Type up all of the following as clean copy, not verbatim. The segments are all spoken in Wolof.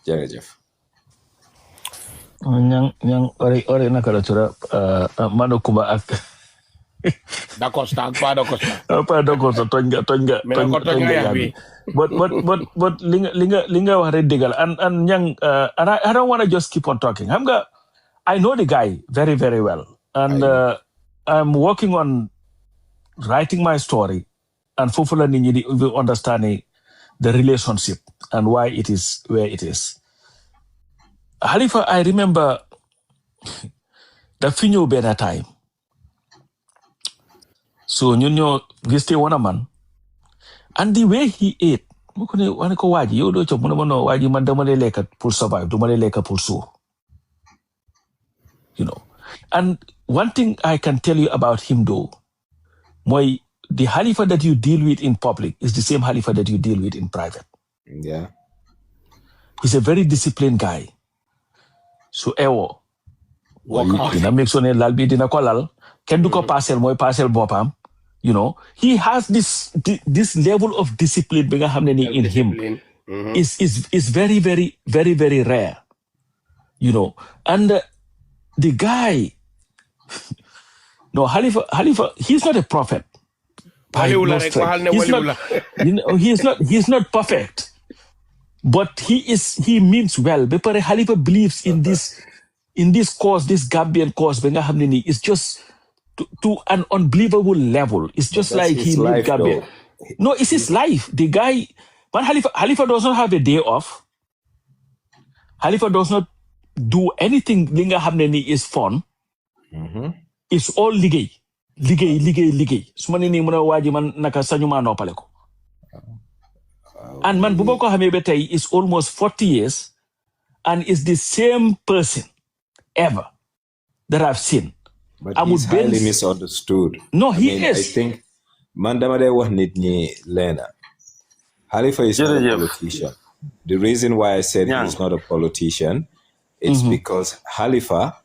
jërëjëf. Nyang ori nakaratura mano kuba ak Da Costa ak Pa da Costa. Pa da Costa tonga yabi. But linga wax rek digal and Nyang and I don't want to just keep on talking. I know the guy very, very well. And I'm working on writing my story and hopefully nit ñi will understanding the relationship and why it is where it is. Halifa, I remember the finyo bena time. So we stay one a man. And the way he ate, wane ko waji, yo do chop mo waji man damale leka pour survive, damale leka pour so. You know. And one thing I can tell you about him though, the Halifa that you deal with in public is the same Halifa that you deal with in private. Yeah. He's a very disciplined guy. So dina make sure ne lal bi dina ko lal ken du ko parcel bopam, you know. He has this level of discipline bi nga xamne ni in him is very, very, very, very rare, you know. And the guy no Halifa he's not a prophet. He's not perfect. But he means well. Bepare Halifa believes in this cause, this Gambian cause. Benga hamnini is just to an unbelievable level. It's just like he lived Gambia. No, it's his life. The guy, but Halifa does not have a day off. Halifa does not do anything. Benga hamnini is fun. It's all ligay. Sumanini muna waji man naka sanyuma no paleko. And man Buboko Hamebetei is almost 40 years and is the same person ever that I've seen. But he's highly misunderstood. No, he is. I think Mandamade was Nitni Lena. Halifa is not a politician. The reason why I said he's not a politician is because Halifa,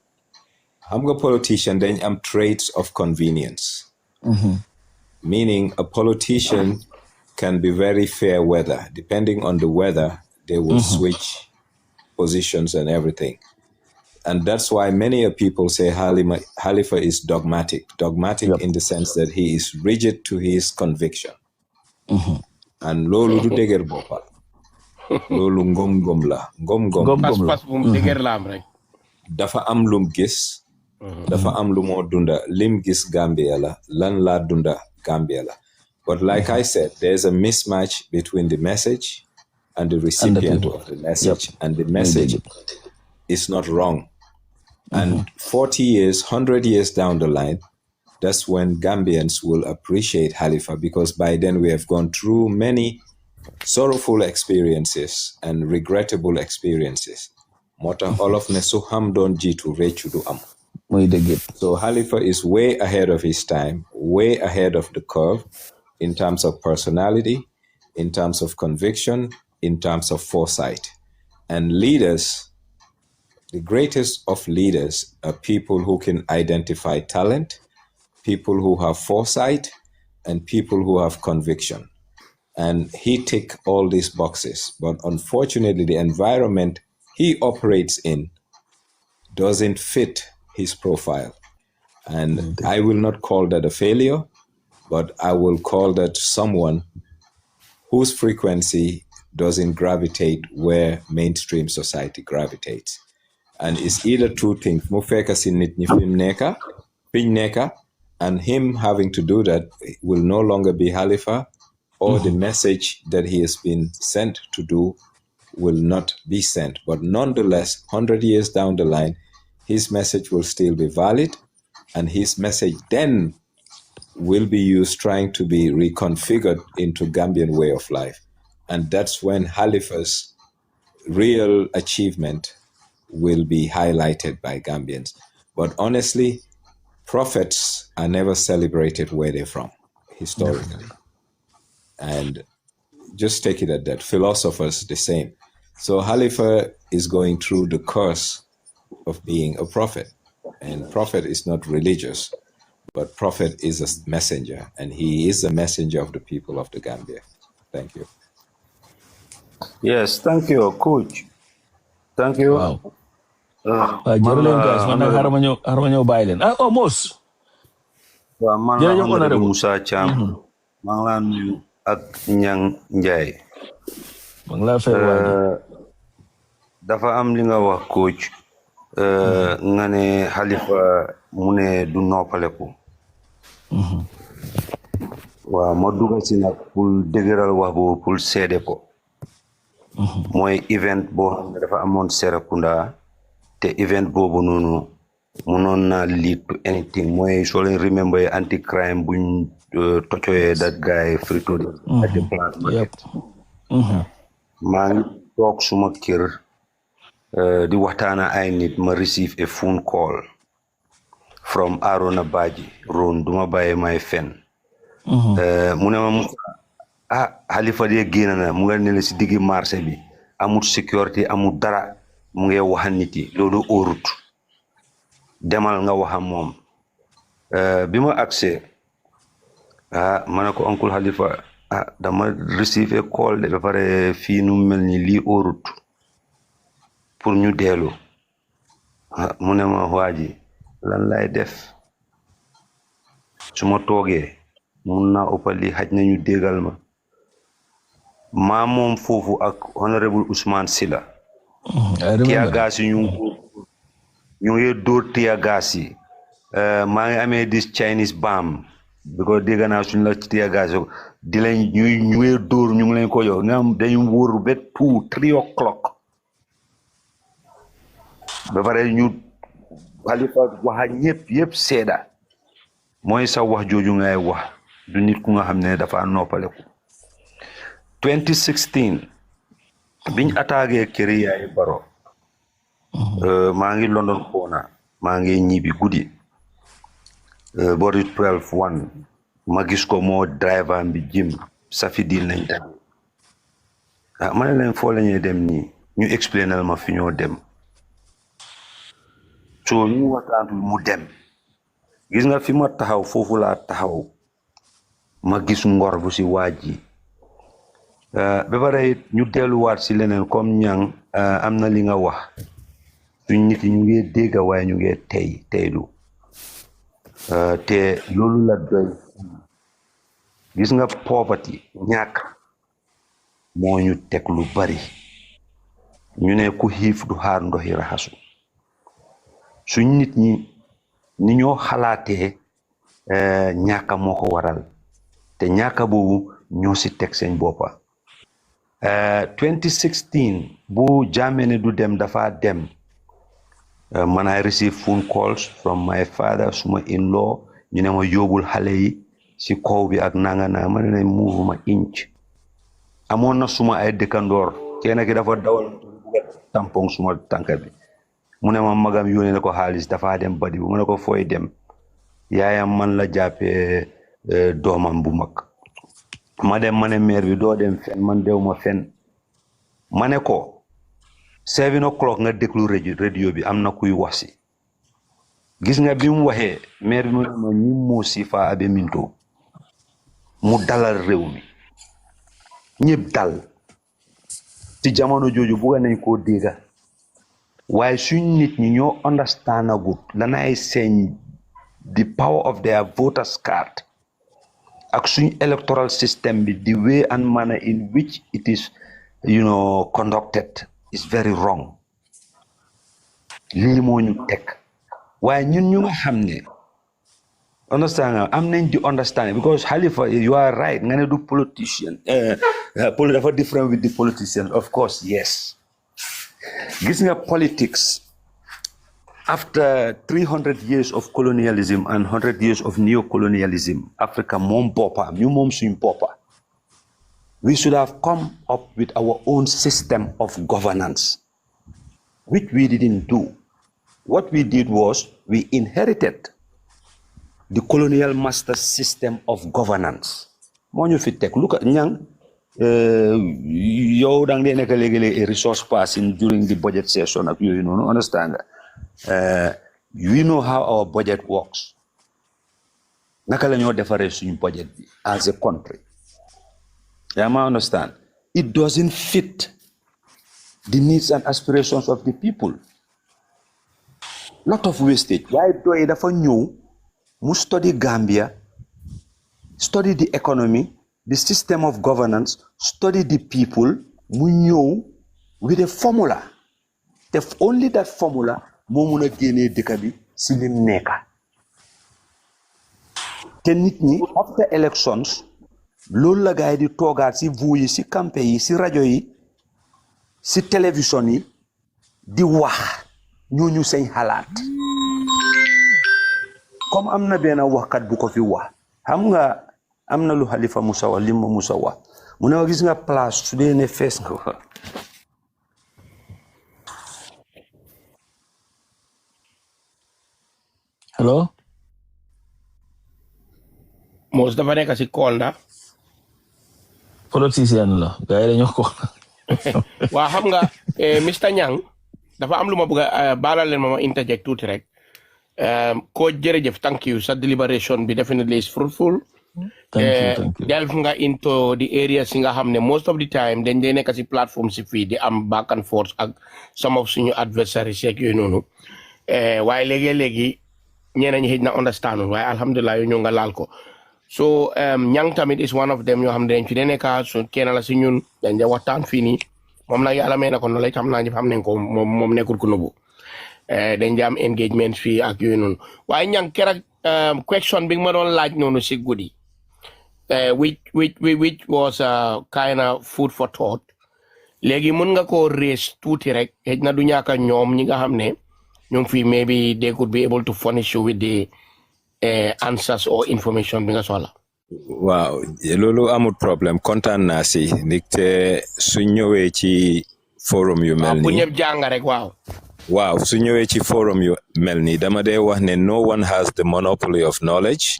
I'm a politician, then I'm traits of convenience. Meaning a politician can be very fair weather. Depending on the weather, they will switch positions and everything. And that's why many people say Halifa is dogmatic. Dogmatic in the sense that he is rigid to his conviction. And lolu du deger bopal. Lolu ngom la. Ngom. Pas bum deger lam rek. Dafa am lum gis. Dafa am lu mo dunda. Lim gis Gambia la. Lan la dunda Gambia la. But like I said, there's a mismatch between the message and the recipient of the message. And the message is not wrong. And 40 years, 100 years down the line, that's when Gambians will appreciate Halifa, because by then we have gone through many sorrowful experiences and regrettable experiences. Mota olof ne suham don jitu rechudu am. So Halifa is way ahead of his time, way ahead of the curve, in terms of personality, in terms of conviction, in terms of foresight. And leaders, the greatest of leaders are people who can identify talent, people who have foresight, and people who have conviction. And he ticked all these boxes. But unfortunately, the environment he operates in doesn't fit his profile. And I will not call that a failure, but I will call that someone whose frequency doesn't gravitate where mainstream society gravitates. And it's either two things. And him having to do that will no longer be Halifa, or the message that he has been sent to do will not be sent. But nonetheless, 100 years down the line, his message will still be valid, and his message then will be used trying to be reconfigured into Gambian way of life. And that's when Halifa's real achievement will be highlighted by Gambians. But honestly, prophets are never celebrated where they're from, historically. And just take it at that. Philosophers, the same. So Halifa is going through the curse of being a prophet. And prophet is not religious, but prophet is a messenger, and he is a messenger of the people of the Gambia. Thank you. Yes, thank you, Coach. Thank you. Wow. Jërëjëf guys, man nag xaaral ma ñëw bàyyi leen. Oh, Mos. Man la honorable Musa Cham. Man la nuyu ak Ñang Njaay. Man la fay waay. Dafa am li nga wax coach. Nga ne Halifa mu ne du noppaleku. Waaw ma dugal si nag pour dëgëral wax boobu pour seede ko. Mooy event boo xam ne dafa amoon Serekunda te event boobu noonu mënoon naa lead to anything mooy soo leen remember anti crime buñ tocoyee that guy frito at the plant market. Maa ngi toog suma kër di waxtaana ay nit ma receive a phone call from Arona Baji Ron duma bàyyi may fen mu ne ma Halifa de génn na mu nga ne si diggi marché bi amul sécurité amul dara mu ngi wax nit yi loolu óorut demal nga wax moom bi ma accès ma ne ko oncle Halifa dama receive a call de ba pare fii nu mel ni lii óorut pour ñu deelu mu ne ma waaji lan lay def su ma toogee mun naa ëppal lii xaj nañu déggal ma moom foofu ak honorable Ousmane Silla tiya gaas yi ñu ngi dóor tiya gaas yi maa ngi amee dis Chinese bomb because dégg naa suñ la tiya gaas yi di lañ ñu ngi dóor ñu ngi leen ko yow nga am dañu wóor ba 2-3 o'clock ba pare ñu Halifa waxa yëpp seeda mooy sa wax jooju ngay wax du nit ku nga xam ne dafa noppaleku 2016 biñ attaqué këri Yaay Baro maa ngi London Kona maa ngi ñibbi guddi bori 12-1 ma gis ko moo driver bi jim safi dil nañ tam ma ne leen foo la ñuy dem nii ñu explainal ma fi ñoo dem so ñu waxtaan mu dem gis nga fi ma taxaw foofu laa taxaw ma gis ngor bu si waaj yi ba pare ñu delluwaat si leneen comme Ñang am na li nga wax suñ nit yi ñu ngi dégg waaye ñu ngi teylu te loolu la doy gis nga poverty ñàkk moo ñu teg lu bari ñu ne ku xiif du xaar ndoxi raxasu suñ nit ñi ni ñoo xalaatee ñàkk moo ko waral te ñàkk boobu ñoo si teg seen boppa 2016 bu Jammeh ne du dem dafa dem man I receive phone calls from my father suma in-law ñu ne ma yóbbul xale yi si kaw bi ak nanga ma ne move ma inch amoon na suma ay dëkkandoor kenn ki dafa dawal tampon suma tànka bi mu ne ma magam yónnee na ko xaalis dafa dem badi mu ne ko fooy dem yaayam man la jàppee doomam bu mag ma dem ma ne maire bi doo dem fen man dew ma fen ma ne ko 7 o'clock nga déglu radio bi am na kuy wax si gis nga bi mu waxee maire bi mu ne ma ñi moo si fa abe minto mu dalal réew mi ñëpp dal ci jamono jooju bugga nañ koo dégga waaye suñ nit ñi ñoo understand agut lanay seeñ the power of their voters card ak suñ electoral system bi the way and manner in which it is conducted is very wrong lii moo ñu teg waaye ñun ñu nga xam ne understand nga am nañ di understand because Halifa you are right nga ne du politician dafa different with the politician of course yes gis nga politics after 300 years of colonialism and 100 years of neo-colonialism Africa moom boppa ñu moom suñ boppa we should have come up with our own system of governance which we didn't do. What we did was we inherited the colonial master system of governance. Moo ñu fi teg look at Ñang yow dang dee nekk léegi-léegi resource passing during the budget session ak yooyu noonu understand nga we know how our budget works naka la ñoo defaree suñu budget bi as a country yaa ma understand it doesn't fit the needs and aspirations of the people. Lot of wastage. Why do I dafa ñëw mu study Gambia, study the economy, the system of governance, study the people, mu ñëw with a formula. Only that formula moo mun a génnee dëkk bi si lim nekka. Te nit ñi after elections loolu la gaay di toogaat si vuu yi si campé yi si rajo yi si télévision yi di wax ñooñu seen xalaat comme am na benn waxkat bu ko fi wax xam nga am na lu Halifa Musa wax li ma Musa wax mu ne ma gis nga place su dee ne fees nga wax hello Mos dafa nekk si call na politicien la gars yi dañoo ko waa xam nga Mr. Nyang dafa am lu ma bëgg a baalal leen ma interject tuuti rek ko jërëjëf thank you sa deliberation bi definitely is fruitful. Thank you. Delve nga into the areas yi nga xam ne most of the time dañ dee nekk si plateforme si fii di am back and forth ak some of suñu adversaries yeeg yooyu noonu waaye léegi ñeneen ñi xëj na understand waaye alhamdulilah yu ñëw nga laal ko so Nyang tamit is one of them yoo xam ne dañ fi dee nekk su kenn la si ñun dañ dee waxtaan fii nii moom nag yàlla may na ko knowledge xam naa ñëpp xam nañ ko moom nekkul ku nëbbu dañ di am engagement fii ak yooyu noonu waaye Nyang keroog question bi nga ma doon laaj noonu si guddi which was kind of food for thought léegi mën nga koo raise tuuti rek xëj na du ñàkk a ñoom ñi nga xam ne ñu ngi fii maybe they could be able to furnish you with the answers or information bi nga soxla. waaw loolu amul problème kontaan naa si ndigte su ñëwee ci forum yu mel bu nii ñëpp jàng rek waaw su ñëwee ci forum yu mel nii dama dee wax ne no one has the monopoly of knowledge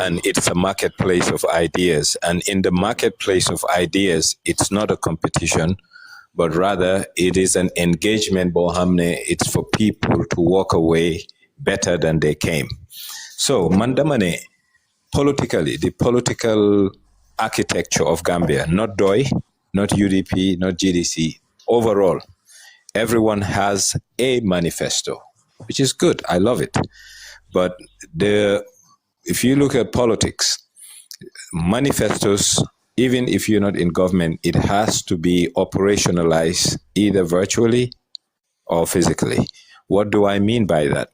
and it's a marketplace of ideas and in the marketplace of ideas it's not a competition but rather it is an engagement boo xam ne it's for people to walk away better than they came so man dama ne politically, the political architecture of Gambia, not DOI, not UDP, not GDC, overall, everyone has a manifesto, which is good. I love it. But if you look at politics, manifestos, even if you're not in government, it has to be operationalized either virtually or physically. What do I mean by that?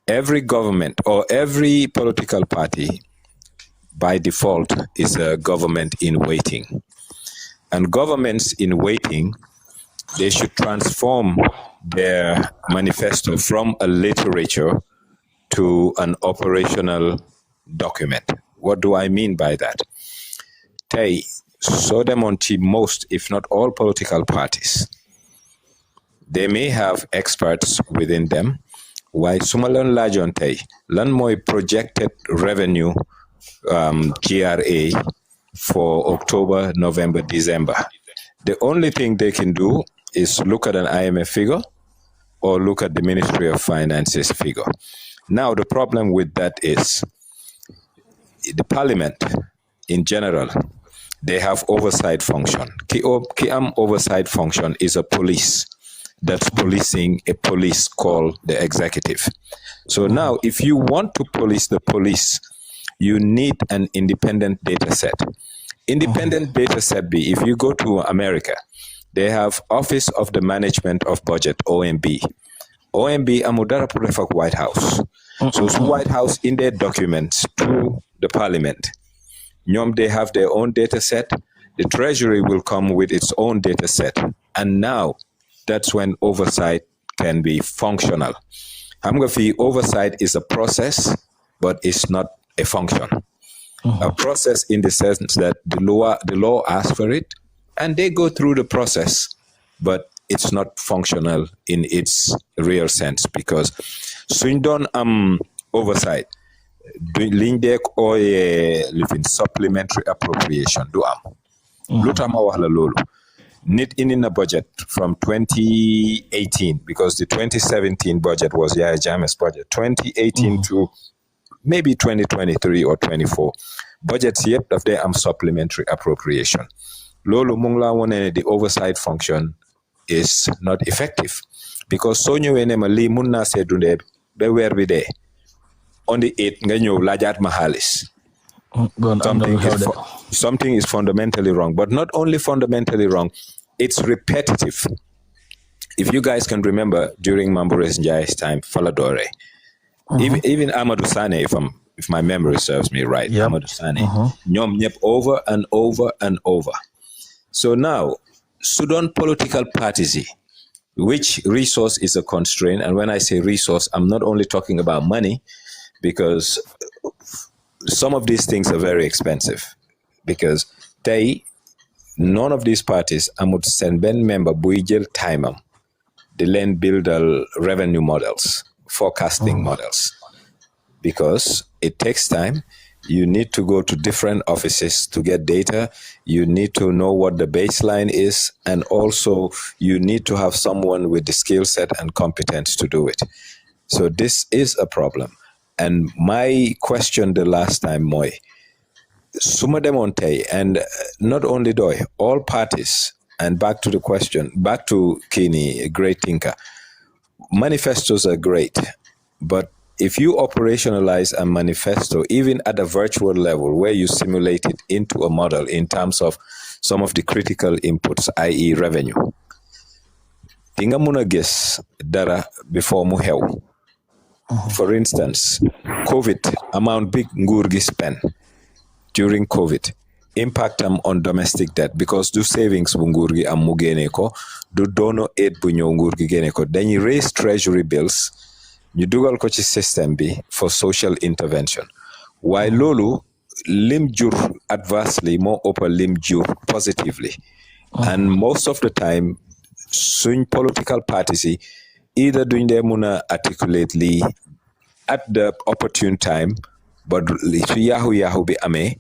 Every government or every political party by default is a government in waiting. And governments in waiting, they should transform their manifesto from a literature to an operational document. What do I mean by that? Tay, so them on most, if not all political parties, they may have experts within them. Why sumalon lajon tay lan moy projected revenue GRA for October, November, December. The only thing they can do is look at an IMF figure or look at the Ministry of Finance's figure. Now the problem with that is the parliament in general, they have oversight function. Ki oversight function is a police that's policing a police called the executive. So now, if you want to police the police, you need an independent data set. Independent data set B, if you go to America, they have Office of the Management of Budget, OMB. OMB amudara purefak White House. So White House in their documents to the parliament. Nyom, they have their own data set. The Treasury will come with its own data set. And now, that's when oversight can be functional. Hamgafi, oversight is a process, but it's not a function. A process in the sense that the law asks for it, and they go through the process, but it's not functional in its real sense because Swindon oversight, Lindek or living supplementary appropriation do Lutama wala lolo. Need in a budget from 2018 because the 2017 budget was Yahya Jammeh's budget. 2018 to maybe 2023 or 24 budgets yet of their supplementary appropriation. Lolo Mungla one the oversight function is not effective. Because so ñëwee ne ma lii mun naa see dundee ba weer bi dee on the 8th nga ñëw laajaat ma xaalis. Something is fundamentally wrong, but not only fundamentally wrong, it's repetitive. If you guys can remember during Mambore's Njai's time, Faladore, even Amadou Sane, if my memory serves me right, Amadou Sane, ñoom ñëpp over and over and over. So now, Sudan political parties, which resource is a constraint, and when I say resource, I'm not only talking about money, because some of these things are very expensive. Because none of these parties would send Ben member buy jël time am di leen buildal revenue models, forecasting models, because it takes time. You need to go to different offices to get data. You need to know what the baseline is, and also you need to have someone with the skill set and competence to do it. So this is a problem. And my question the last time, Moy, Suma Demonte, and not only Doi, all parties, and back to the question, back to Kini, a great thinker. Manifestos are great, but if you operationalize a manifesto, even at a virtual level, where you simulate it into a model in terms of some of the critical inputs, i.e. revenue, dinga muna gis dara before mu xew. For instance, COVID, amount big nguur gi spend during COVID, impact on domestic debt, because do savings bu nguur gi am mu génne ko, du dono aid bu ñëw nguur gi génne ko, dañuy raise treasury bills, ñu dugal ko ci système bi for social intervention. Waaye loolu lim jur adversely moo ëpp lim jur positively. And most of the time, suñ political parties yi either duñ dee mun a articulate lii at the opportune time, but su yaahu bi amee,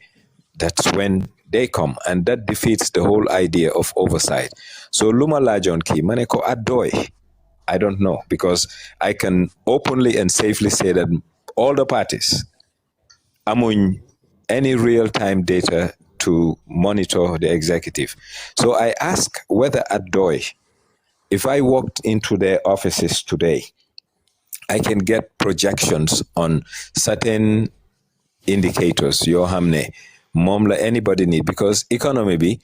that's when they come, and that defeats the whole idea of oversight. So luma laajoon kii ma ne ko adoy, I don't know, because I can openly and safely say that all the parties amuñ any real-time data to monitor the executive. So I ask whether at DOI, if I walked into their offices today, I can get projections on certain indicators, yoo xam ne moom la anybody need, because economy bi,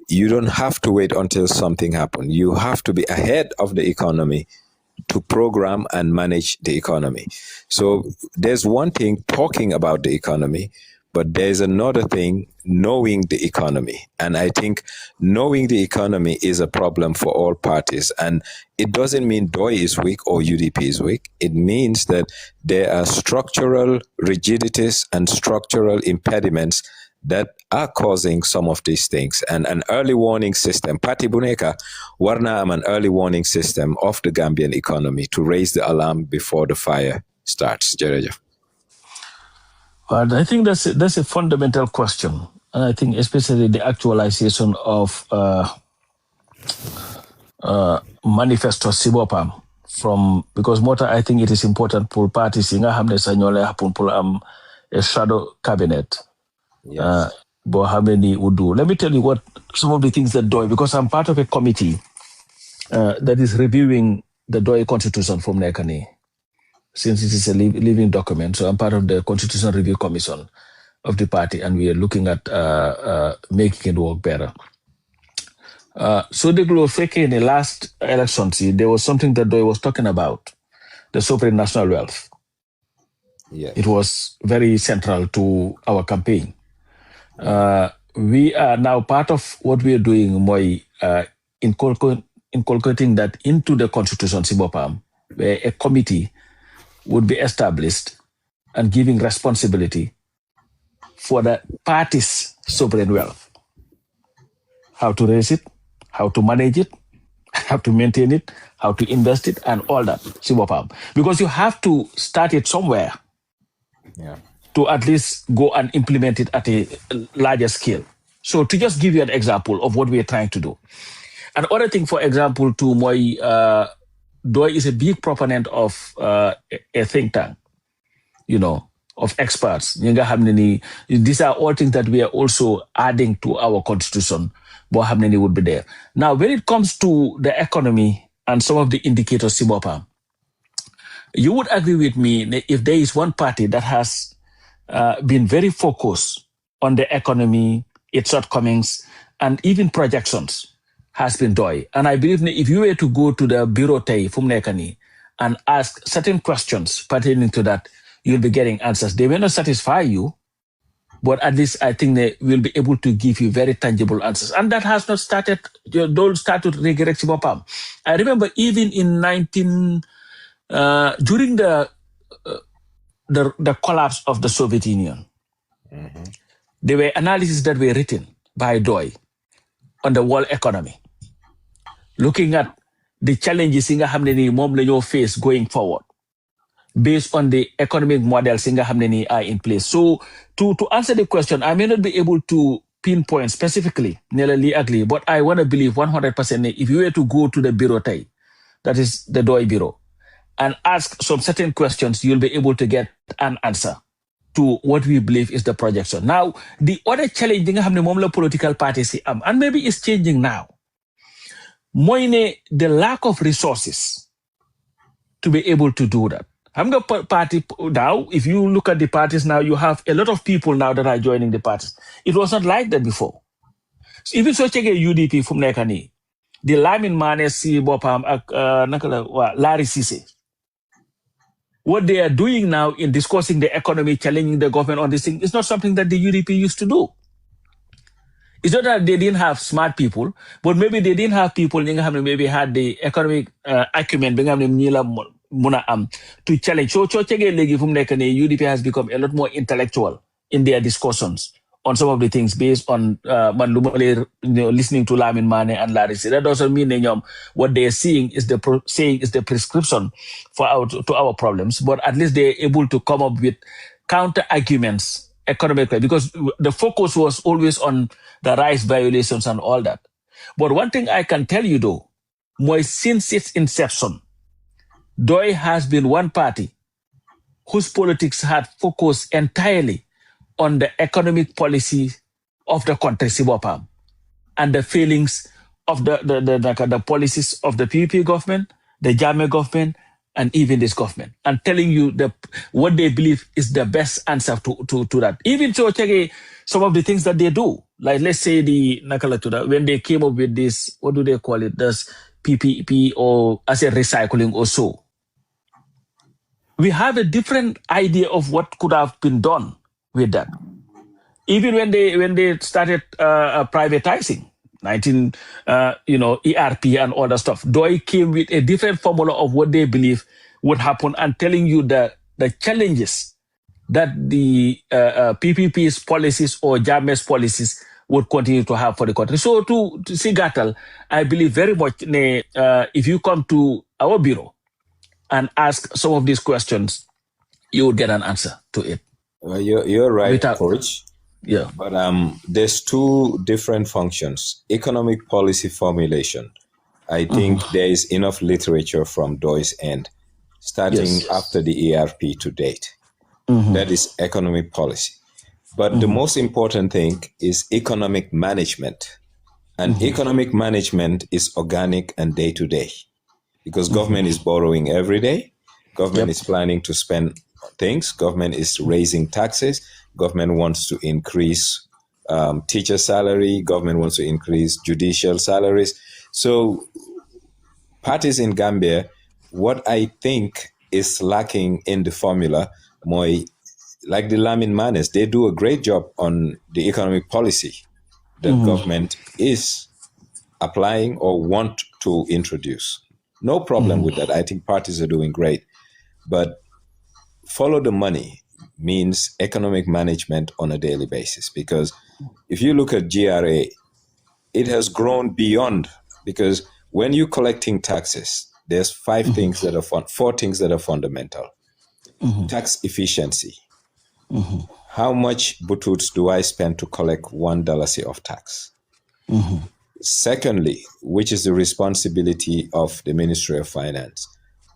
you don't have to wait until something happens. You have to be ahead of the economy to program and manage the economy. So there's one thing talking about the economy, but there's another thing knowing the economy. And I think knowing the economy is a problem for all parties. And it doesn't mean DOI is weak or UDP is weak. It means that there are structural rigidities and structural impediments that are causing some of these things. And an early warning system, Pati Buneka, warna am an early warning system of the Gambian economy to raise the alarm before the fire starts. Jereja. But I think that's a fundamental question. And I think especially the actualization of manifesto Sibopam because Mota, I think it is important for parties in a shadow cabinet. Yes. But how many would do? Let me tell you what some of the things that DOI, because I'm part of a committee that is reviewing the DOI constitution from Nekani, since it is a living document. So I'm part of the Constitution Review Commission of the party, and we are looking at making it work better. So in the last election, there was something that DOI was talking about, the sovereign national wealth. Yes. It was very central to our campaign. We are now part of what we are doing, inculcating that into the constitution, Sibopam, where a committee would be established and giving responsibility for the party's sovereign wealth. How to raise it, how to manage it, how to maintain it, how to invest it, and all that, Sibopam. Because you have to start it somewhere. Yeah. To at least go and implement it at a larger scale. So to just give you an example of what we are trying to do. Another thing, for example, DOI is a big proponent of a think tank, of experts. These are all things that we are also adding to our constitution boo xam ne ni would be there. Now, when it comes to the economy and some of the indicators, si boppam, you would agree with me that if there is one party that has been very focused on the economy, its shortcomings, and even projections, has been DOI. And I believe if you were to go to the bureau tay from Nekani and ask certain questions pertaining to that, you'll be getting answers. They may not satisfy you, but at least I think they will be able to give you very tangible answers. And that has not started, don't start to regret. I remember even in during the collapse of the Soviet Union, there were analyses that were written by DOI on the world economy, looking at the challenges in the face going forward, based on the economic models are in place. So to answer the question, I may not be able to pinpoint specifically, but I want to believe 100% if you were to go to the bureau, that is the DOI bureau, and ask some certain questions, you'll be able to get an answer to what we believe is the projection. Now, the other challenge the political parties, and maybe it's changing now, the lack of resources to be able to do that. Party now, if you look at the parties now, you have a lot of people now that are joining the parties. It was not like that before. So even so, check UDP from Nekani, the Lamin Mane si Bopam, Larry Sise. What they are doing now in discussing the economy, challenging the government on this thing, is not something that the UDP used to do. It's not that they didn't have smart people, but maybe they didn't have people maybe had the economic acumen to challenge. So UDP has become a lot more intellectual in their discussions on some of the things based on listening to Lamin Mane and Larry. That doesn't mean what they are seeing is the prescription to our problems, but at least they're able to come up with counter arguments economically, because the focus was always on the rights violations and all that. But one thing I can tell you though, since its inception, DOI has been one party whose politics had focused entirely on the economic policy of the country, Sibopam, and the failings of the policies of the PPP government, the Jame government, and even this government, and telling you what they believe is the best answer to that. Even to some of the things that they do, like let's say when they came up with this, what do they call it? This PPP or asset recycling or so. We have a different idea of what could have been done with that. Even when they started privatizing, ERP and all that stuff, DOI came with a different formula of what they believe would happen and telling you the challenges that the PPP's policies or JAME's policies would continue to have for the country. So to Sigatal, I believe very much if you come to our bureau and ask some of these questions, you would get an answer to it. Well, you're right, Coach. Yeah. But there's two different functions. Economic policy formulation. I think there is enough literature from DOI's end, starting after the ERP to date. That is economic policy. But the most important thing is economic management. And economic management is organic and day-to-day. Because government is borrowing every day. Government is planning to spend things. Government is raising taxes. Government wants to increase teacher salary. Government wants to increase judicial salaries. So parties in Gambia, what I think is lacking in the formula, like the Lamin Manes, they do a great job on the economic policy that government is applying or want to introduce. No problem with that. I think parties are doing great. But follow the money means economic management on a daily basis. Because if you look at GRA, it has grown beyond, because when you're collecting taxes, there's four things that are fundamental. Tax efficiency. How much butoots do I spend to collect $1 of tax? Secondly, which is the responsibility of the Ministry of Finance,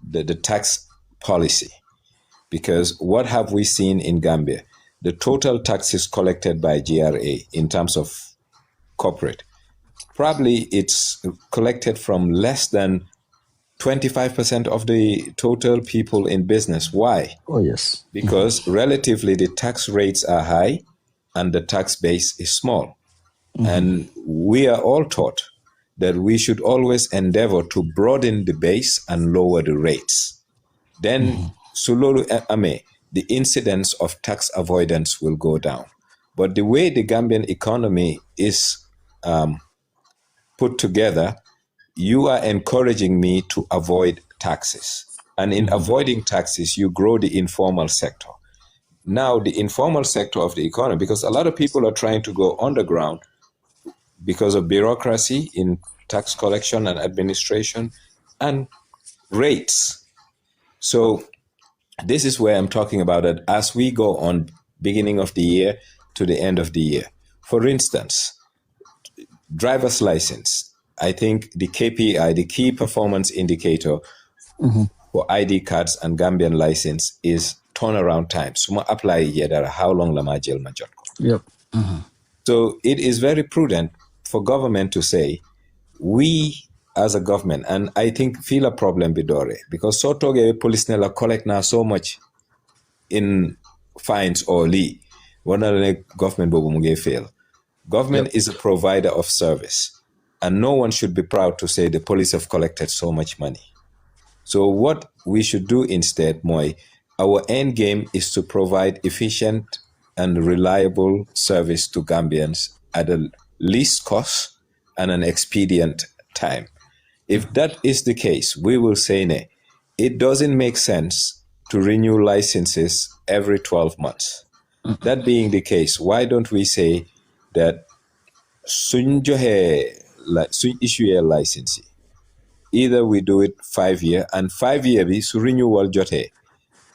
the tax policy. Because what have we seen in Gambia? The total taxes collected by GRA in terms of corporate, probably it's collected from less than 25% of the total people in business. Why? Oh, yes. Because relatively the tax rates are high and the tax base is small. And we are all taught that we should always endeavor to broaden the base and lower the rates. Then, sulolu ame, the incidence of tax avoidance will go down. But the way the Gambian economy is put together, you are encouraging me to avoid taxes. And in avoiding taxes, you grow the informal sector. Now, the informal sector of the economy, because a lot of people are trying to go underground because of bureaucracy in tax collection and administration and rates. So this is where I'm talking about it as we go on beginning of the year to the end of the year. For instance, driver's license. I think the KPI, the key performance indicator for ID cards and Gambian license is turnaround time. Suma apply yedara how long lama jail majotko. Yep. So it is very prudent for government to say, we as a government, and I think feel a problem bidore because so toge police nela collect now so much in fines or li. One government bobu muge fail. Government is a provider of service, and no one should be proud to say the police have collected so much money. So what we should do instead, Moy, our end game is to provide efficient and reliable service to Gambians at a least cost and an expedient time. If that is the case, we will say, nay, it doesn't make sense to renew licenses every 12 months. That being the case, why don't we say that soon issue a license? Either we do it 5 year and 5 year be su renewal jote.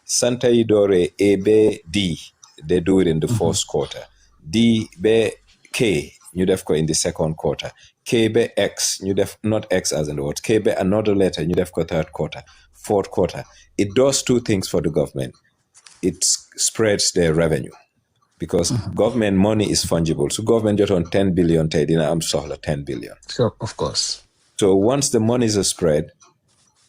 Santa Idore A, B, D, they do it in the first quarter. D, B, K, you def go in the second quarter. K, B, X, you def not X as in the word. K, B, another letter, you def go third quarter, fourth quarter. It does two things for the government. It spreads their revenue because government money is fungible. So government just on 10 billion, I'm sorry, 10 billion. Sure, of course. So once the monies are spread,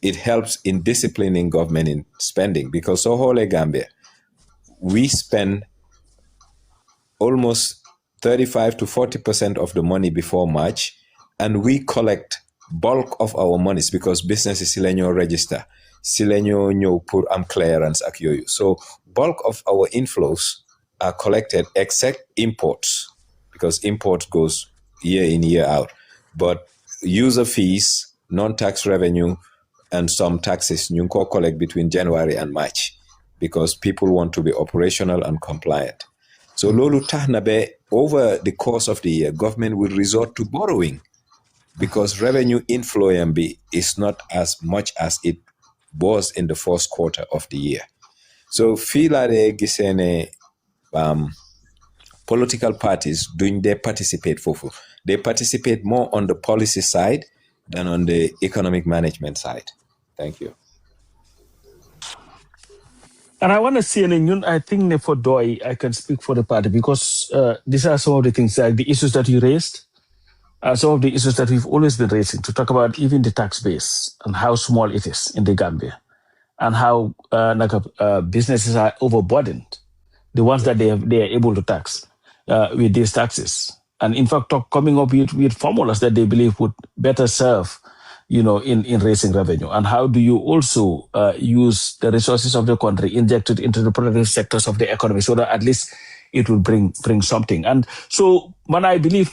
it helps in disciplining government in spending because so whole Gambia, we spend almost 35 to 40% of the money before March, and we collect bulk of our monies because business is silenyo register, silenyo nyo pur am clearance ak yoyu. So bulk of our inflows are collected except imports because imports goes year in, year out. But user fees, non-tax revenue, and some taxes you can collect between January and March because people want to be operational and compliant. So lolu tahnabe over the course of the year, government will resort to borrowing because revenue inflow is not as much as it was in the first quarter of the year. So fila de gisene political parties doing they participate fufu. They participate more on the policy side than on the economic management side. Thank you. And I want to say, I think for DOI, I can speak for the party because these are some of the things, like the issues that you raised, some of the issues that we've always been raising, to talk about even the tax base and how small it is in the Gambia and how businesses are overburdened, the ones that they are able to tax with these taxes. And in fact, coming up with formulas that they believe would better serve in raising revenue. And how do you also use the resources of the country injected into the productive sectors of the economy so that at least it will bring something. And so when I believe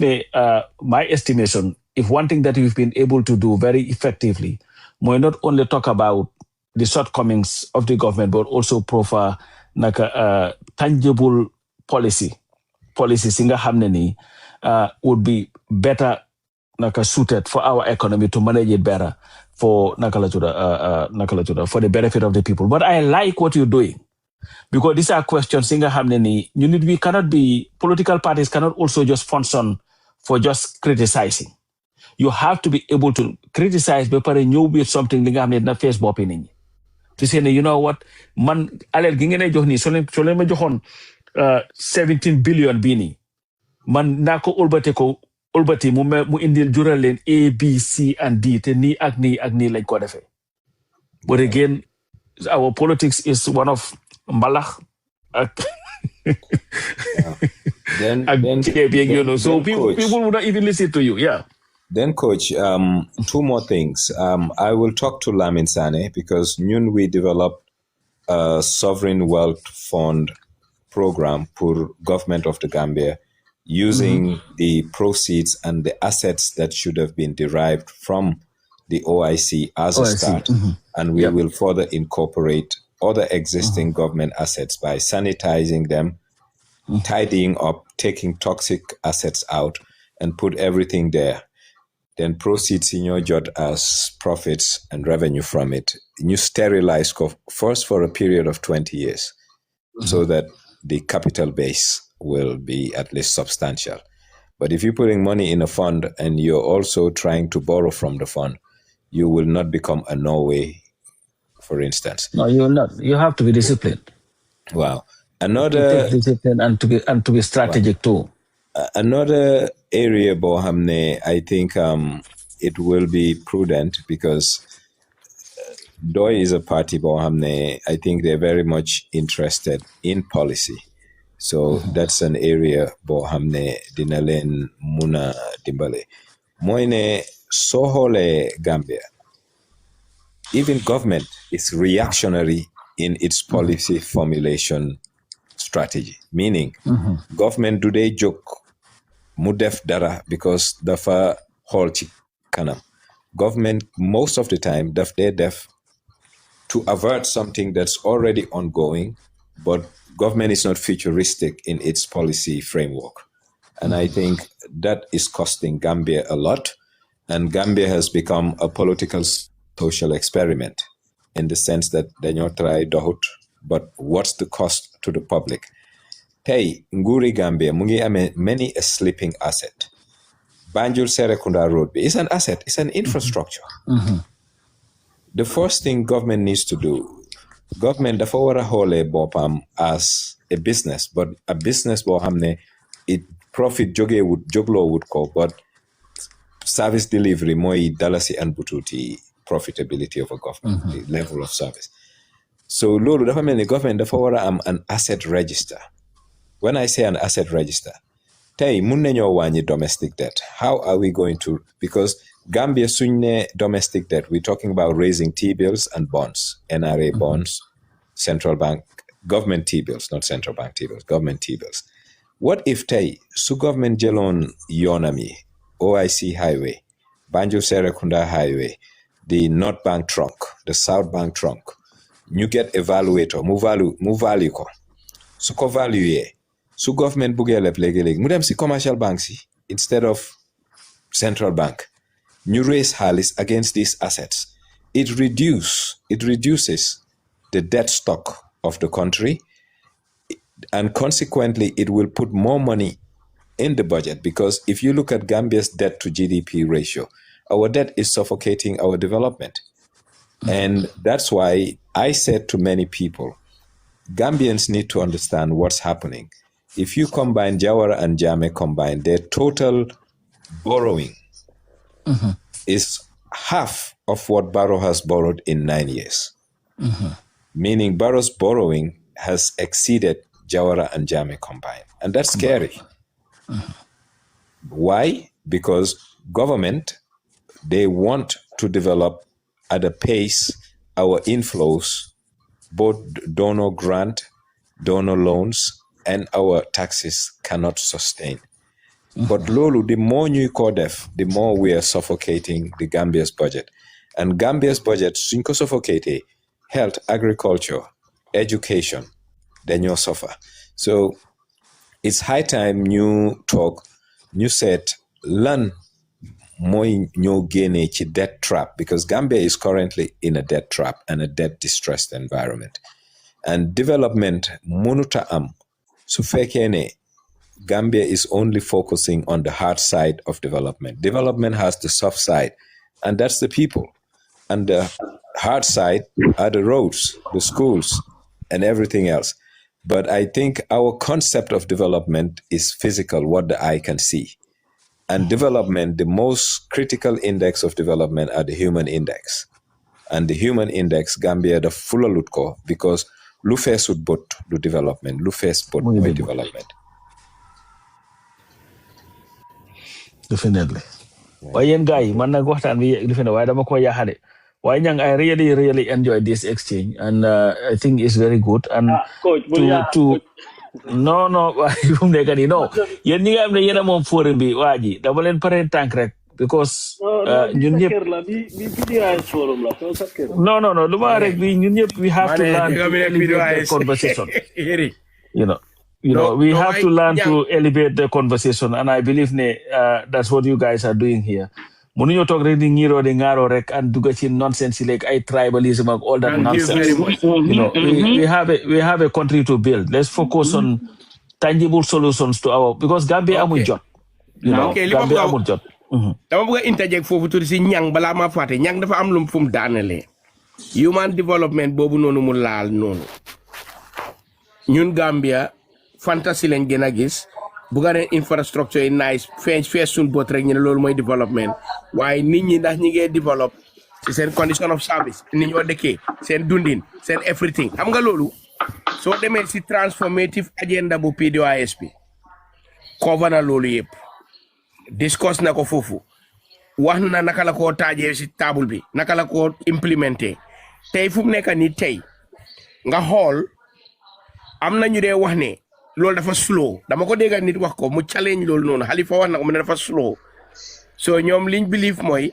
my estimation, if one thing that we've been able to do very effectively, we not only talk about the shortcomings of the government, but also proffer tangible policy singa hamneni would be better suited for our economy to manage it better for for the benefit of the people. But I like what you're doing because these are questions we cannot be, political parties cannot also just function for just criticizing. You have to be able to criticize but new with something na face bopin to say you know what man alel gi ngeen jox ni so leen ma joxone 17 billion bini man nako ulbate ko ulbati mu indil jural leen A B C and D te nii ak nii lañ ko defee. But again, our politics is one of mbalax ak Then so people would not even listen to you. Yeah. Then, Coach, two more things. I will talk to Lamin Sane because we developed a sovereign wealth fund program for government of the Gambia using the proceeds and the assets that should have been derived from the OIC as a start. And we will further incorporate other existing government assets by sanitizing them, tidying up, taking toxic assets out, and put everything there. Then proceeds in your jot as profits and revenue from it. You sterilize first for a period of 20 years so that the capital base will be at least substantial. But if you're putting money in a fund and you're also trying to borrow from the fund, you will not become a Norway, for instance. No, you will not. You have to be disciplined. Wow. Another discipline and to be strategic too. Another area, Bohamne, I think it will be prudent because DOI is a party, Bohamne. I think they're very much interested in policy. So that's an area, Bohamne, Dinalen, Muna, Dimbale. Moine, Sohole, Gambia. Even government is reactionary in its policy formulation strategy, meaning government do they joke mudef dara because dafa hol ci kanam. Government most of the time daf they def to avert something that's already ongoing, but government is not futuristic in its policy framework. And I think that is costing Gambia a lot. And Gambia has become a political social experiment in the sense that they not try dohut, but what's the cost to the public? Hey, Nguri Gambia, mungi ame many a sleeping asset. Banjul Serekunda Road is an asset, it's an infrastructure. The first thing government needs to do, government dafa wara hole bopam as a business, but a business bohamne it profit joglo would call, but service delivery moi dalasi and bututi profitability of a government, the level of service. So lolo dafa many government dafa wara an asset register. When I say an asset register, tay mun nañu wañi domestic debt. How are we going to, because Gambia suñne domestic debt, we're talking about raising T-bills and bonds, NRA bonds, central bank, government T-bills, not central bank T-bills, government T-bills. What if tay su government jelon yonami, OIC highway, Banjul Serekunda highway, the North Bank trunk, the South Bank trunk, you get evaluator, mu value ko. Su ko value su government buggee leb léegi-léegi mu dem si commercial banks yi instead of central bank. You raise halis against these assets. It reduces the debt stock of the country, and consequently, it will put more money in the budget, because if you look at Gambia's debt to GDP ratio, our debt is suffocating our development. And that's why I said to many people, Gambians need to understand what's happening. If you combine Jawara and Jame combined, their total borrowing is half of what Barrow has borrowed in 9 years. Meaning Barrow's borrowing has exceeded Jawara and Jame combined. And that's scary. Why? Because government, they want to develop at a pace our inflows, both donor grant, donor loans, and our taxes cannot sustain. But Lulu, the more you call def, the more we are suffocating the Gambia's budget. And Gambia's budget, sinko suffocate health, agriculture, education, then you suffer. So it's high time you talk, you said, learn more new gene debt trap, because Gambia is currently in a debt trap and a debt distressed environment. And development, munuta sufekene, Gambia is only focusing on the hard side of development. Development has the soft side, and that's the people. And the hard side are the roads, the schools, and everything else. But I think our concept of development is physical, what the eye can see. And development, the most critical index of development are the human index. And the human index, Gambia, the full lutko, because lu fees would bot do development, lu fees bot by development. Definitely. Why yen guy, man nag waxtaan bi definitely why dama ko yaxale. Why nyang I really enjoy this exchange and I think it's very good and coach, no fu mu nekk nii no yéen ñi nga xam ne yéen a moom forum bi waa ji dama leen pare tànk rek because ñun ñëpp no lu ma rek bi ñun ñëpp we have to learn to elevate the conversation you know we have to learn to elevate the conversation and I believe that's what you guys are doing here. Mënuñoo toog rek di ngiro di ngaaro rek and dugg ci nonsense like ay tribalism ak all that nonsense. We have a country to build. Let's focus on tangible solutions to our because Gambia amul jot. Gambia amul jot. Dama bëgg interject foofu tuuti si ñang balaa ma fàtte ñang dafa am lu fu mu daanele. Human development boobu noonu mu laal noonu. Ñun Gambia fantasy lañ gën a gis. Bugane infrastructure yi nice fees sun bot rek ñu ne loolu mooy development waaye nit ñi ndax ñi ngee develop ci seen condition of service ni ñoo dëkkee seen dundin seen everything xam nga loolu soo demee si transformative agenda bu PDOIS bi cover na loolu yëpp discuss na ko foofu wax na naka la koo taajee si table bi naka la koo implémenté tey fu mu nekk nii tey nga xool am na ñu dee wax ne loolu dafa slow dama ko déggal nit wax ko mu challenge loolu noonu Halifa wax na ko mu ne dafa slow so ñoom liñ believe mooy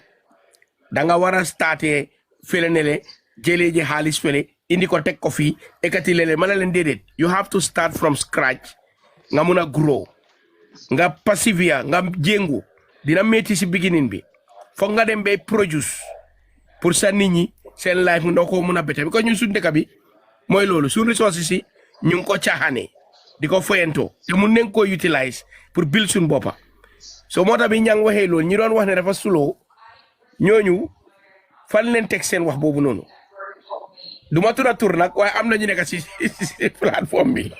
da nga war a starté fële ne le jëlee ji xaalis fële indi ko teg ko fii ekati lele ma ne leen déedéet you have to start from scratch nga mun a grow nga persevere nga jéngu dina métti si beginning bi foog nga dem bay produce pour sa nit ñi seen life mu ndoo ko mun a bete bi ko ñun suñu dëkk bi mooy loolu suñu ressources si ñu ngi ko caaxaane di ko foyento te mun nañ ko utilize pour build suñu boppa so moo tax bi ñang waxee loolu ñi doon wax ne dafa slow ñooñu fan leen teg seen wax boobu noonu du ma tur a tur nag waaye am na ñu nekk si plateforme bi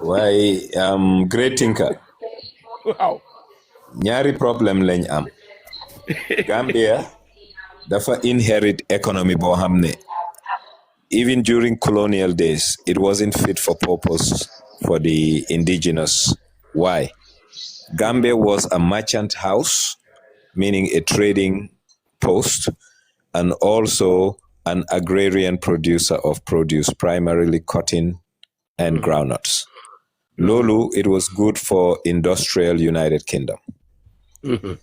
waaye great thinker waaw ñaari problème lañ am Gambia dafa inherit economy boo xam ne even during colonial days it wasn't fit for purpose for the indigenous. Why? Gambia was a merchant house, meaning a trading post, and also an agrarian producer of produce, primarily cotton and groundnuts. Lolu, it was good for industrial United Kingdom.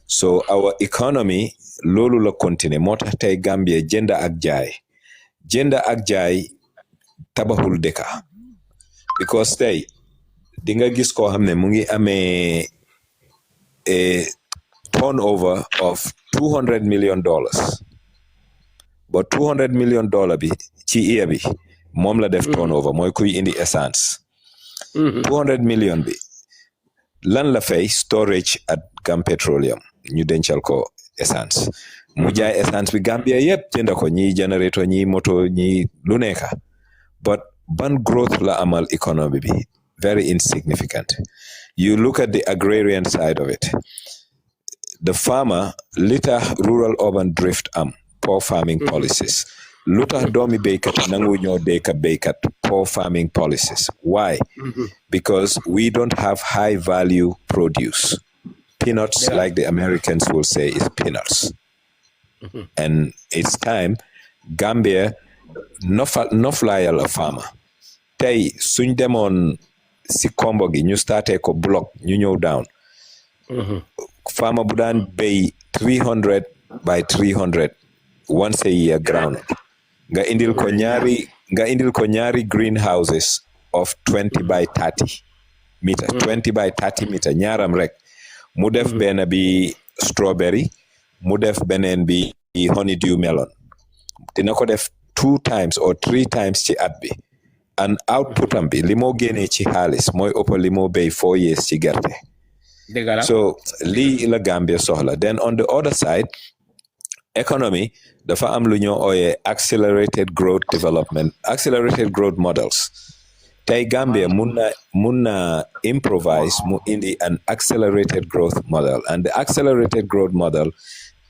So our economy, Lolu la continue, motata Gambia, gender ak jaay tabahul deka. Because tey di nga gis koo xam ne mu ngi amee a turnover of $200 million but $200 million bi ci year bi moom la def turnover mooy kuy indi essence 200 million bi lan la fay storage at Gam Petroleum ñu dencal ko essence mu jaay essence bi Gambia yëpp jënd ko ñi generator ñi moto ñi lu nekk but ban growth la amal economy bi very insignificant. You look at the agrarian side of it. The farmer lita rural urban drift poor farming policies. Luta domi baykat nangu ñoo deka baykat poor farming policies. Why? Because we don't have high value produce. Peanuts, like the Americans will say, is peanuts. And it's time Gambia no flyal a farmer. Tay suñ demoon si kombo gi ñu starté ko block ñu ñëw down. Farmer bu daan bay 300 by 300 once a year ground. Nga indil ko ñaari greenhouses of 20 by 30 meter. 20 by 30 meter ñaaram rek. Mu def benn bi strawberry, mu def beneen bi honeydew melon. Dina ko def 2 times or 3 times ci at bi. And output am bi li moo génnee ci xaalis mooy ëpp li moo bay 4 years ci gerte. So lii la Gambia soxla. Then on the other side, economy dafa am lu ñoo ooyee accelerated growth models. tey Gambia munna improvise mu indi an accelerated growth model, and the accelerated growth model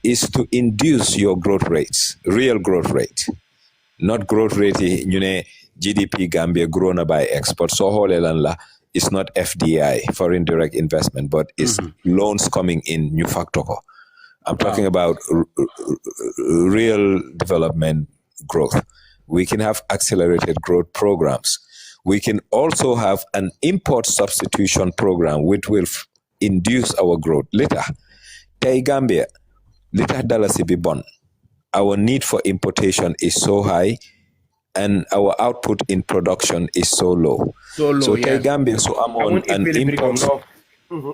is to induce your growth rates, real growth rate, not growth rate you know GDP Gambia grown by export. So holelanla is not FDI, foreign direct investment, but it's loans coming in new factor. I'm talking about real development growth. We can have accelerated growth programs. We can also have an import substitution program which will induce our growth. Later, Tay Gambia, later dalasi bi bon. Our need for importation is so high and our output in production is so low. So Tay Gambia, so I'm on an import.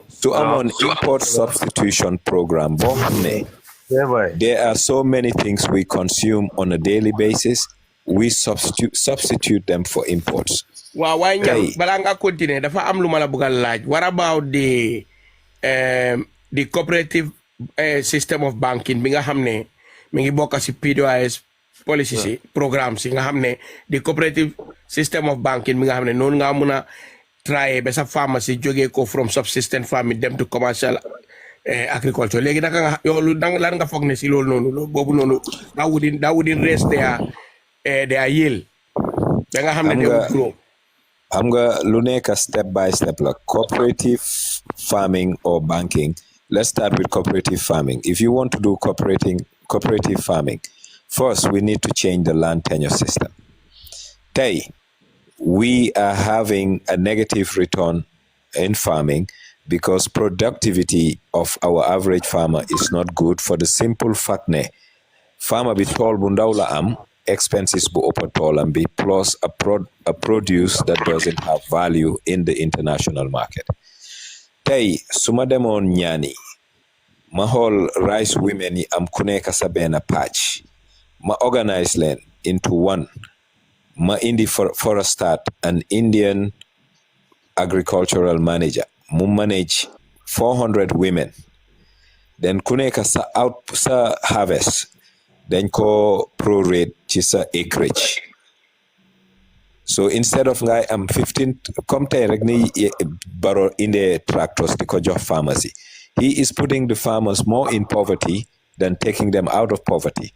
So I'm on import substitution program. There are so many things we consume on a daily basis. We substitute them for imports. Wow, why not? Balanga continue. Dafa am lu mala bugal laaj. What about the cooperative system of banking? Binga hamne, mingi boka si PDOIS policy si program si nga hamne the cooperative system of banking binga hamne non nga muna try besa pharmacy joge ko from subsistence farming them to commercial agriculture. Legi naka nga yo lan nga foog ne si lol nonu bobu nonu that wouldn't raise their yield. Nga hamne they would grow. I'm going to look step by step, like cooperative farming or banking. Let's start with cooperative farming. If you want to do cooperative farming, first we need to change the land tenure system. We are having a negative return in farming because productivity of our average farmer is not good for the simple fact that farmer bi tol bu ndaw la am expenses bu ëpp toolam bi plus a produce that doesn't have value in the international market. Tey suma demoon ñaani ma xool rice women yi am ku nekk sa benn patch ma organize leen into one ma indi for a start an Indian agricultural manager mu manage 400 women, then ku nekk sa harvest then ko prorate ci sa acreage. So instead of guy I'm 15 come tay rek ni baro in the tractors di ko jox farmers yi. He is putting the farmers more in poverty than taking them out of poverty.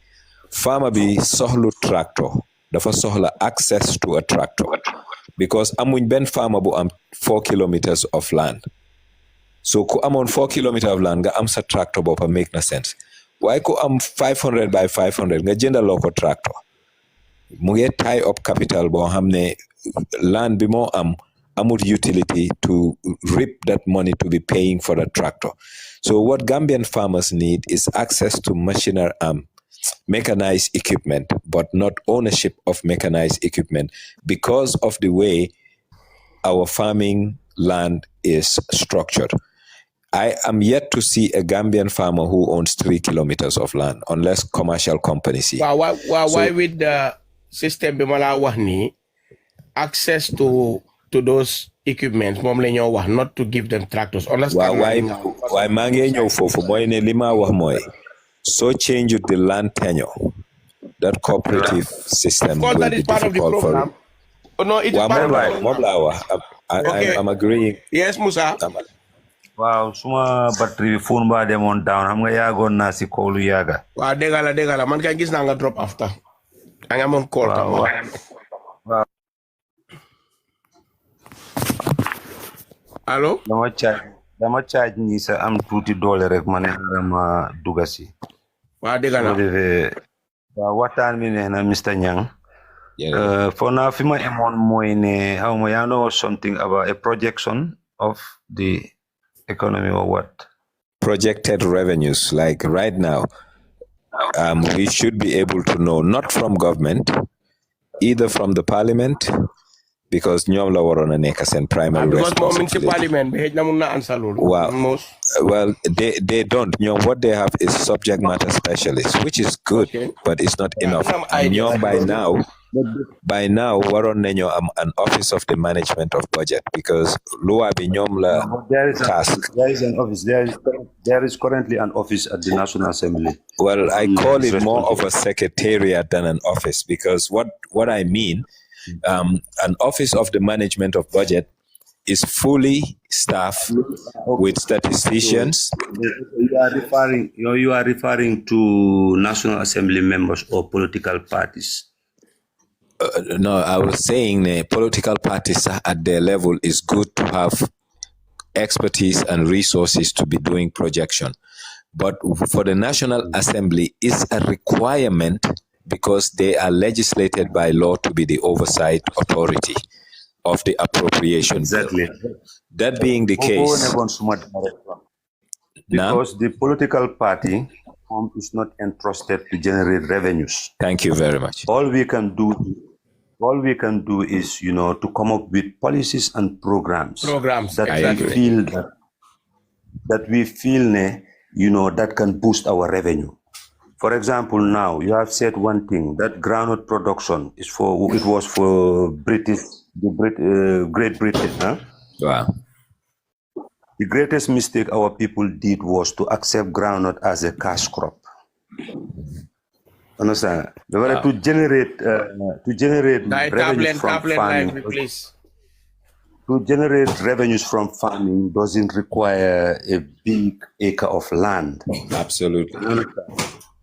Farmer bi soxlu tractor dafa soxla access to a tractor because amuñ ben farmer bu am 4 kilometers of land. So ku amon 4 kilometers of land nga am sa tractor bopa make no sense. Why ko am 500 by 500 nga jëndaloo ko tractor mu ngi tie up capital boo xam ne land bi moo am amul utility to reap that money to be paying for a tractor. So what Gambian farmers need is access to mechanized equipment, but not ownership of mechanized equipment because of the way our farming land is structured. I am yet to see a Gambian farmer who owns 3 kilometers of land, unless commercial companies. Why with the system bimala wahni access to those equipments, not to give them tractors. Understand? Why mangenyo for moy ne lima wah moy. So change the land tenure. That cooperative system will that be is part difficult of the program. for. No, it's part of I'm agreeing. Yes, Musa. Wow, suma battery phone ba demon down. Ham nga yagon na si call yaga. Wow, degala. Man kay gis na nga drop after. Ang amon call. Wow. Hello? Dama charge ni sa am $20 rek mané dama dugasi. Wow, degala. Watan mi na Mr. Nyang. For now, fima emon moine how mo know something about a projection of the economy or what? Projected revenues, like right now, we should be able to know, not from government, either from the parliament, because ñoom la waroon a nekk seen primary responsibility. Well, they don't. What they have is subject matter specialists, which is good, but it's not enough. And by now, waroon nañu an office of the management of budget, because loi bi ñoom la task. There is an office. There is currently an office at the National Assembly. Well, I call it more of a secretariat than an office, because what I mean, An office of the management of budget is fully staffed with statisticians. You are referring to National Assembly members or political parties. No, I was saying political parties at their level is good to have expertise and resources to be doing projection. But for the National Assembly, it's a requirement because they are legislated by law to be the oversight authority of the appropriation. Exactly. Bill. That being the case, because the political party is not entrusted to generate revenues. Thank you very much. All we can do is, to come up with policies and programs that we feel that can boost our revenue. For example, now you have said one thing, that groundnut production was for Great Britain. Huh? Wow. The greatest mistake our people did was to accept groundnut as a cash crop. Understand? They were to generate revenues from farming. To generate revenues from farming doesn't require a big acre of land. Absolutely.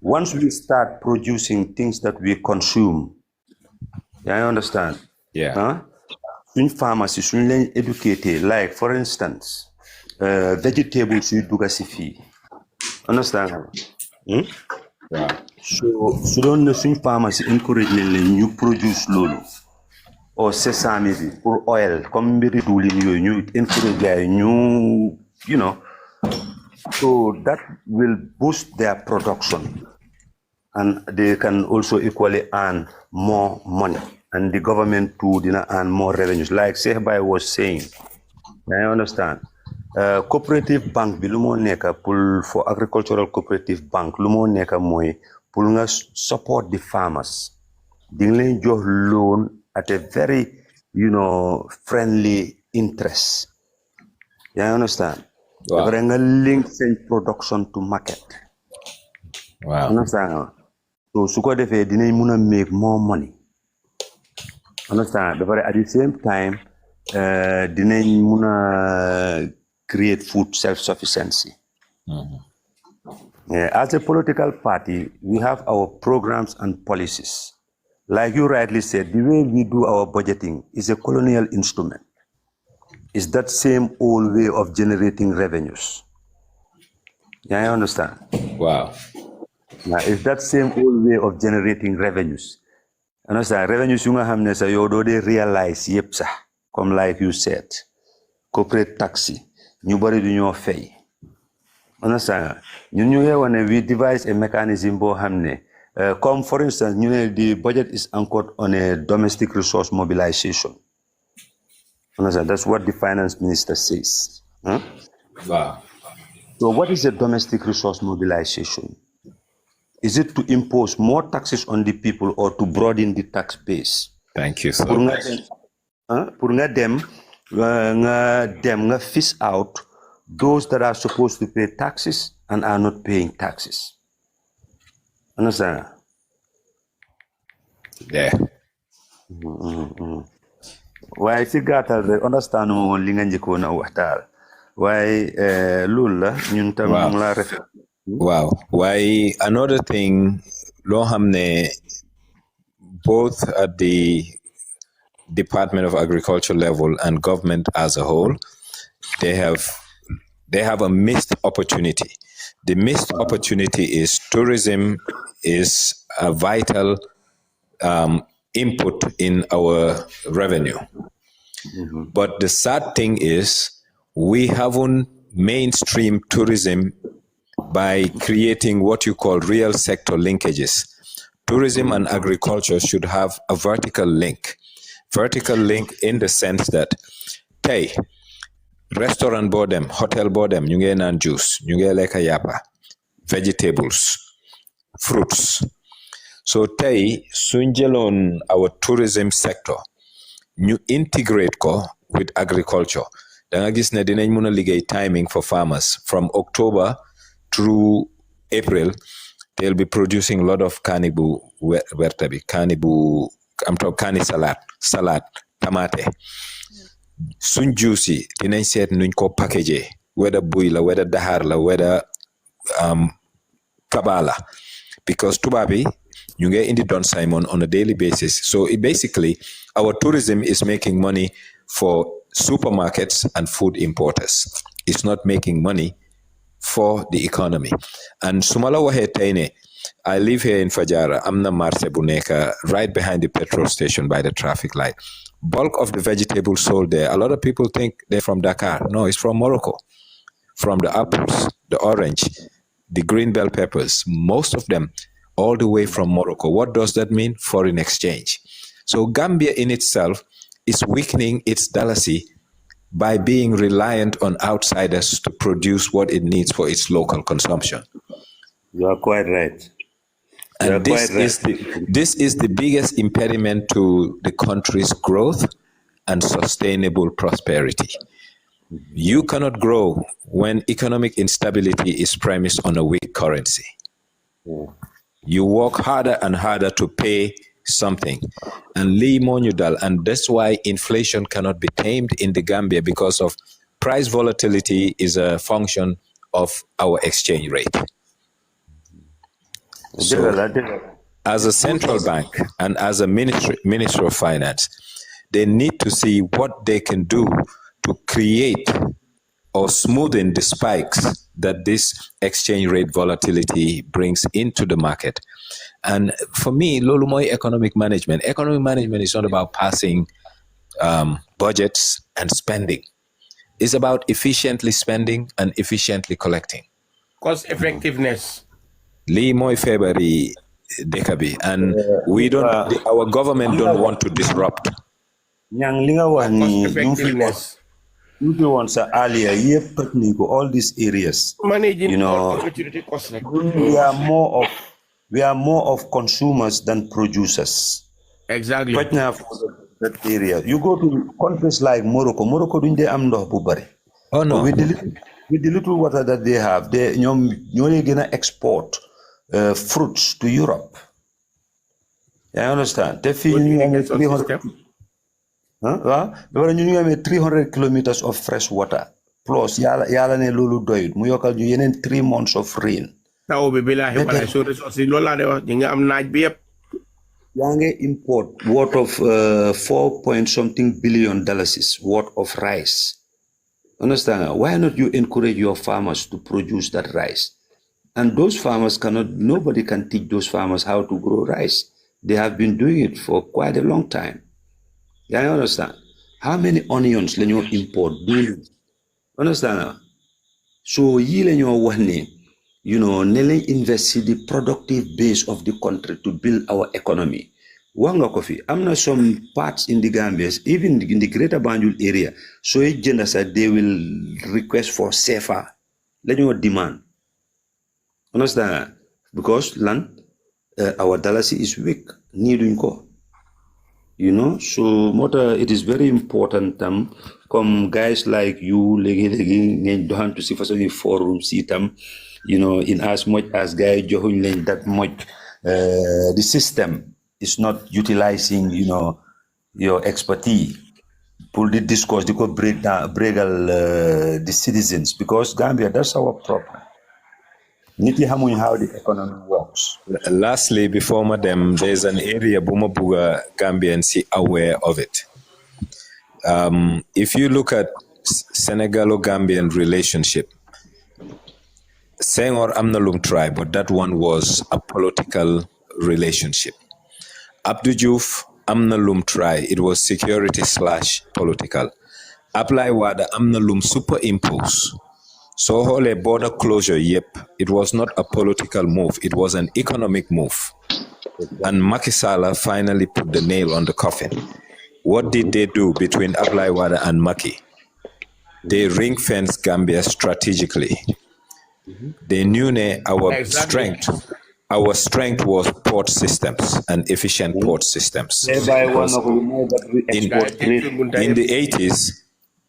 Once we start producing things that we consume, I understand. Yeah. In pharmacy, educated, like for instance, vegetables you do understand? Yeah. So don't the pharmacy encourage you produce lolo or sesame or oil, come be you encourage so that will boost their production and they can also equally earn more money and the government too didn't earn more revenues. Like Sehbai was saying, I understand. Cooperative bank bi lumo neka for agricultural cooperative bank lumo neka moy pour nga support the farmers ding len jox loan at a very friendly interest. You understand? Wow. Nga link same production to market. Wow. Understand? So suko defe dinañ mëna make more money. Understand? But at the same time dinañ mëna create food self-sufficiency. As a political party, we have our programs and policies. Like you rightly said, the way we do our budgeting is a colonial instrument. It's that same old way of generating revenues. Yeah, I understand. Wow. It's that same old way of generating revenues. Understand? Revenues you have sa yodo they realize yep sa. Come like you said, corporate taxi. Ñu bari du ñoo fay. Understand? We devise a mechanism bo xamne come for instance the budget is anchored on a domestic resource mobilization. Understand? That's what the finance minister says. Huh? Wow. So what is a domestic resource mobilization? Is it to impose more taxes on the people or to broaden the tax base? Thank you so much. Pour nga dem nga fish out those that are supposed to pay taxes and are not paying taxes. Understand? Yeah. Why si gatal rek understand mo li nga njëkkoon na waxtaan waaye loolu la ñun tam mu la ref. Wow. Why another thing loo xam ne both at the Department of Agriculture level and government as a whole, they have a missed opportunity. The missed opportunity is tourism is a vital input in our revenue. But the sad thing is we haven't mainstream tourism by creating what you call real sector linkages. Tourism and agriculture should have a vertical link. Vertical link in the sense that, hey, restaurant boardem, hotel boardem, ñu ngi naan juice, ñu ngi lekka yàppa, vegetables, fruits. So tey suñ jëloon our tourism sector, ñu integrate ko with agriculture. Da nga gis ne dinañ mën a liggéey timing for farmers from October through April. They'll be producing a lot of kani bu werta bi, kani I'm talking kani salad, tomate. Suñ juicy dinañ seet nuñ ko package, whether buy la, whether dahar la, whether kabala, because tubabi ñu ngi indi Don Simon on a daily basis. So basically our tourism is making money for supermarkets and food importers. It's not making money for the economy. And sumala wahe tayne, I live here in Fajara. Amna marse buneka right behind the petrol station by the traffic light. Bulk of the vegetables sold there, a lot of people think they're from Dakar. No, it's from Morocco. From the apples, the orange, the green bell peppers, most of them all the way from Morocco. What does that mean? Foreign exchange. So Gambia in itself is weakening its dalasi by being reliant on outsiders to produce what it needs for its local consumption. You are quite right. And this is the biggest impediment to the country's growth and sustainable prosperity. You cannot grow when economic instability is premised on a weak currency. You work harder and harder to pay something. And Lee Monudal, and that's why inflation cannot be tamed in the Gambia, because of price volatility is a function of our exchange rate. So, as a central bank and as a ministry of finance, they need to see what they can do to create or smoothen the spikes that this exchange rate volatility brings into the market. And for me, Lolumoy economic management is not about passing budgets and spending. It's about efficiently spending and efficiently collecting. Cost effectiveness. Li moy February dekabi, and we don't. Our government don't want to disrupt. Yang linga wani you do want earlier, all these areas. Managing, you know, we are more of consumers than producers. Exactly. Right now, for that area, you go to countries like Morocco. Morocco don't they amdo bubari. Oh no. With the little water that they have, they you're gonna export fruits to Europe. I understand. They feel 300 kilometers of fresh water. Plus, yala ne lulu doyud. Mu yokal ju yenen 3 months of rain. Yange import worth of 4 point something billion dollars worth of rice. Understand? Why not you encourage your farmers to produce that rice? And those farmers nobody can teach those farmers how to grow rice. They have been doing it for quite a long time. Yeah, I understand. How many onions can you import? Understand? So Nele invest in the productive base of the country to build our economy. Wanga Kofi, I'm not some parts in the Gambia, even in the greater Banjul area. So they will request for safer. Let you demand. Understand? Because land, our dalasi is weak. Needing go. So it is very important come guys like you don't have to see for some forum see in as much as guys that much the system is not utilizing your expertise. Pull the discourse, they could break the citizens, because Gambia, that's our problem. Niti hamuin how the economy works. Lastly, before madam, there's an area Bumabuga Gambians aware of it. If you look at Senegalo-Gambian relationship, Senghor Amnalum tribe, but that one was a political relationship. Abdou Diouf Amnalum tribe, it was security/political. Apply Wada Amnalum superimpose. So whole border closure, it was not a political move, it was an economic move. And Macky Sall finally put the nail on the coffin. What did they do between Ablai Wada and Macky? They ring-fenced Gambia strategically. They knew our strength was port systems and efficient port systems. In the 80s,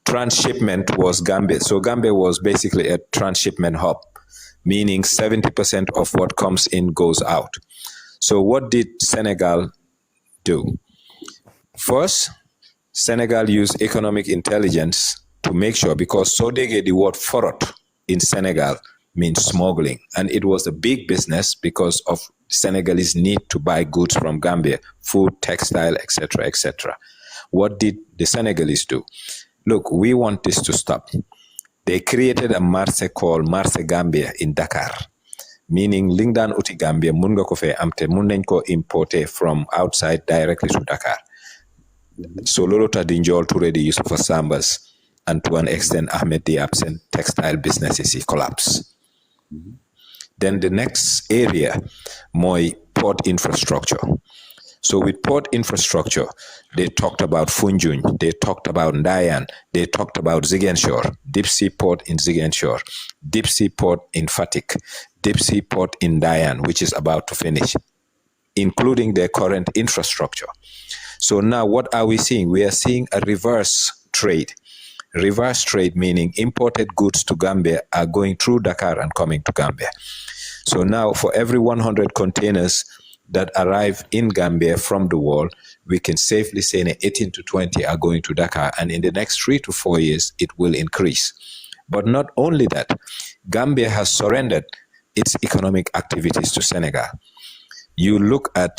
transshipment was Gambia. So Gambia was basically a transshipment hub, meaning 70% of what comes in goes out. So what did Senegal do? First, Senegal used economic intelligence to make sure, because the word forot in Senegal means smuggling, and it was a big business because of Senegalese need to buy goods from Gambia, food, textile, etc., etc. What did the Senegalese do? Look, we want this to stop. They created a marché called Marché Gambia in Dakar, meaning Lingdan Uti Gambia, munga ko fe amte munen ko importe from outside directly to Dakar. So Lolota Dinjol to the use of Sambas, and to an extent Ahmed the absent textile businesses collapse. Then the next area, more port infrastructure. So with port infrastructure, they talked about Funjun, they talked about Ndayan, they talked about Ziguinchor, deep sea port in Ziguinchor, deep sea port in Fatik, deep sea port in Ndayan, which is about to finish, including their current infrastructure. So now what are we seeing? We are seeing a reverse trade. Reverse trade meaning imported goods to Gambia are going through Dakar and coming to Gambia. So now for every 100 containers that arrive in Gambia from the world, we can safely say that 18 to 20 are going to Dakar, and in the next 3 to 4 years, it will increase. But not only that, Gambia has surrendered its economic activities to Senegal. You look at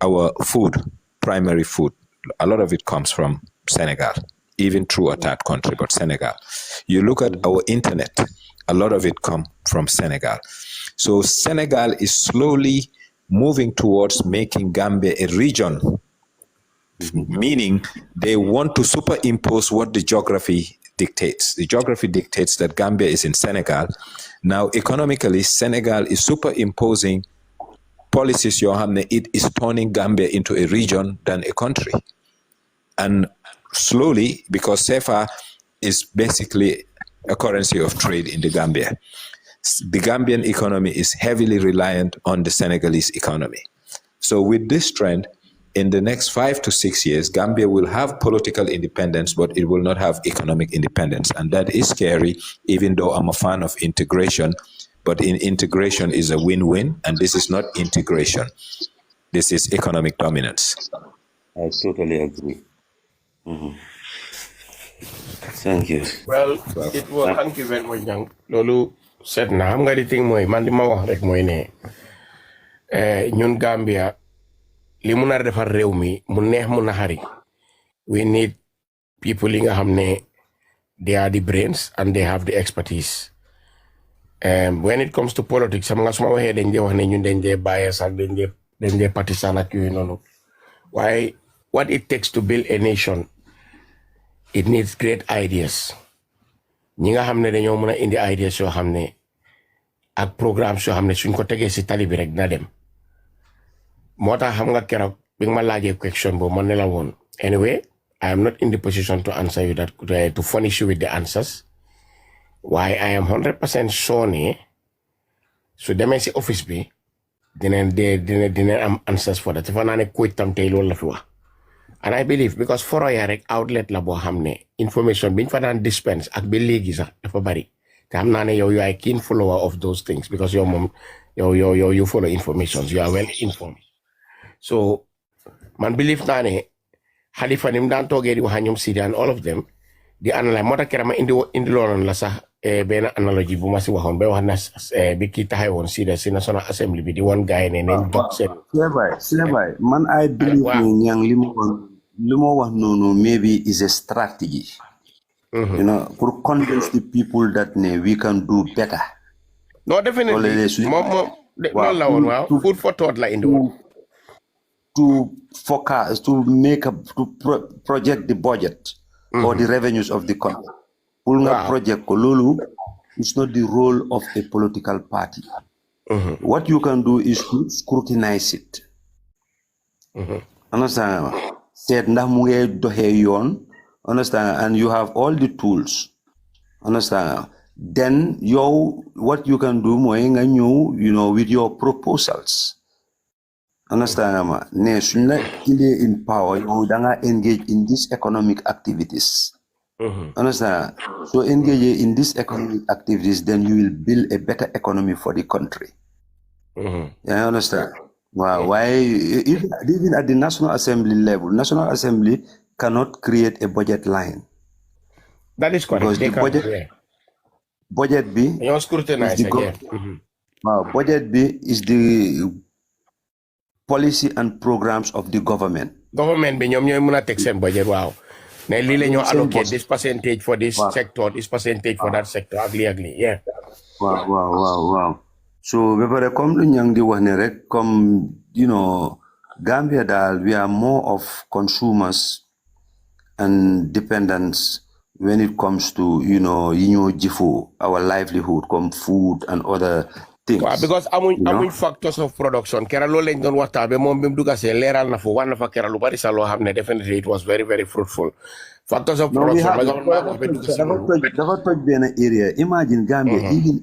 our food, primary food, a lot of it comes from Senegal, even through a third country, but Senegal. You look at our internet, a lot of it comes from Senegal. So Senegal is slowly moving towards making Gambia a region, meaning they want to superimpose what the geography dictates. The geography dictates that Gambia is in Senegal. Now, economically, Senegal is superimposing policies, it is turning Gambia into a region than a country. And slowly, because CFA is basically a currency of trade in the Gambia, the Gambian economy is heavily reliant on the Senegalese economy. So with this trend, in the next 5 to 6 years, Gambia will have political independence, but it will not have economic independence. And that is scary, even though I'm a fan of integration. But integration is a win-win, and this is not integration. This is economic dominance. I totally agree. Thank you. Well, it was thank you very much, young Lolu. Said na xam nga di ting mooy man di ma wax rek mooy ne ñun Gambia li mu nar defar réew mi mu neex mu naxari, we need people yi nga xam ne they are the brains and they have the expertise. When it comes to politics xam nga su ma waxee dañ dee wax ne ñun dañ dee bias ak dañ dee partisan ak yooyu noonu, waaye what it takes to build a nation, it needs great ideas. ñi nga xam ne dañoo mën a indi ideas yoo xam ne ak programme yoo xam ne suñ ko tegee si tali bi rek na dem. moo tax xam nga keroog bi nga ma laajee question boobu man ne la woon anyway I am not in the position to answer you that, to furnish you with the answers. Why I am 100% sure ne su demee si office bi dina am answers for that. Dafa naa ne kuy tam tey loolu la fi wax. And I believe because foro ya rek outlet la boo xam ne information biñ fa daan dispense ak ba léegi sax dafa bari te xam naa ne yow you are a keen follower of those things because yow moom yow you follow information, you are well informed. So man believe naa ne Halifa ni mu daan toogee di wax ñoom Sidi and all of them di analyse moo tax keroog ma indi looloon la sax benn analogie bu ma si waxoon ba wax na bi kii taxaw woon si National Assembly bi di woon gaay ne nañ dog seen Slebay man I believe ne ñang li ma wax noonu maybe is a strategy. You know, pour convince the people that we can do better. No, definitely. Loolu la woon waaw food for thought la indi woon. To focus, to project the budget or the revenues of the country. Project Kololu is not the role of a political party. What you can do is to scrutinize it. Understand? Said understand? And you have all the tools. Understand? Then what you can do with your proposals. Understand? In power, you engage in these economic activities. Understand? So engage in these economic activities, then you will build a better economy for the country. Yeah, understand? Wow, why even at the National Assembly level, National Assembly cannot create a budget line That is correct. because the budget B You're is scrutinized the again. budget B is the policy and programs of the government. Government bi ñoom ñooy mën a teg seen budget waaw. Ne lii la ñoo allocate this percentage for this sector, this percentage for that sector ak lii yeah. Wow. So ba pare comme lu ñang di wax ne rek comme Gambia daal we are more of consumers and dependents when it comes to yi ñoo jëfoo our livelihood comme food and other things. Waaw because amuñ factors of production kera loolu lañ doon waxtaan ba moom bi mu dugasee leeral na fa war na fa kera lu bari sa loo xam ne definitely it was very very fruitful. Factors of production dafa toj benn area imagine Gambia even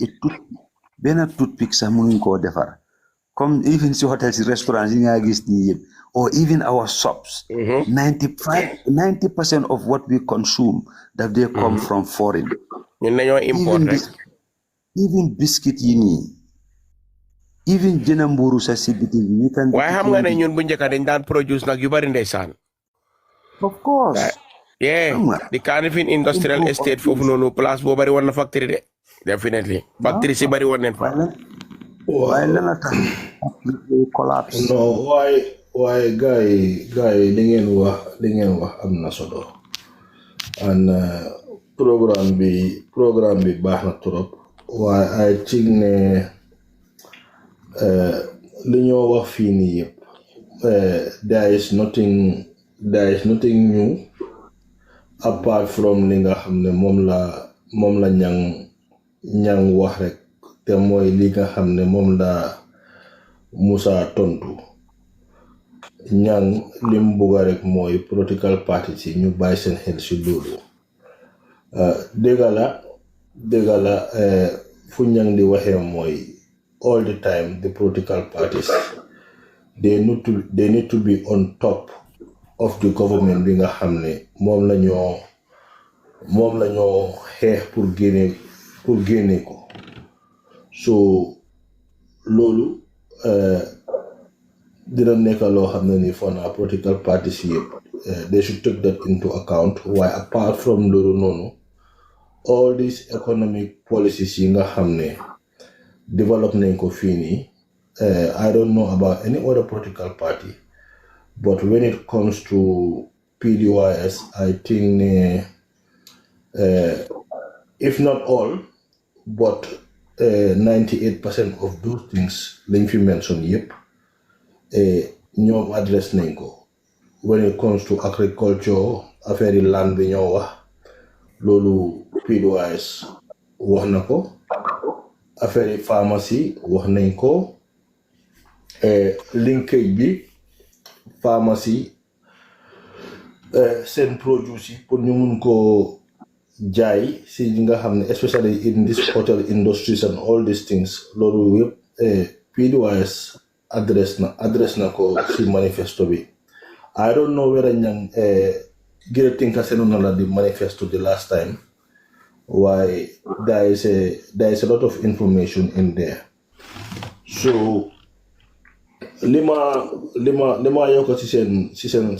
benn toothpick sax mënuñ koo defar comme even si hotel si restaurant yi nga gis nii yëpp or even our shops 90% of what we consume that they come from foreign ñun nañoo import rek even biscuit yi nii even jëna mburu sa si biti we can waaye xam nga ne ñun bu njëkk dañ daan produce nag yu bari ndeysaan of course the Kanifing industrial estate foofu noonu place boo bari woon na factory de definitely factory si bari woon nañ fa waaye lana tax collapse no waaye gars yi li ngeen wax am na solo and programme bi baax na trop waaye I think ne li ñoo wax fii nii yëpp there is nothing new apart from li nga xam ne moom la ñang wax rek te mooy li nga xam ne moom la Musa tontu ñang lim bugga rek mooy political parties yi ñu bàyyi seen xel si loolu dëgg la fu ñang di waxee mooy all the time the political parties they need to be on top of the government bi nga xam ne moom la ñoo xeex pour génne ko so loolu dina nekk loo xam ne ni for now political parties yëpp they should take that into account waaye apart from loolu noonu all these economic policies yi nga xam ne develop nañ ko fii nii I don't know about any other political party but when it comes to PDOIS I think if not all but 98% of those things lañ fi mention yëpp ñoom address nañ ko when it comes to agriculture affaire yi land bi ñoo wax loolu PDOIS wax na ko affaire yi pharmacie wax nañ ko linkage bi pharmacie seen produce yi pour ñu mun ko jaay si nga xam ne especially in this hotel industries and all these things loolu yëpp PDOIS address na ko si manifesto bi I don't know whether ñang gëre tinka senoon na la di manifesto the last time why there is a lot of information in there so lima yokk ci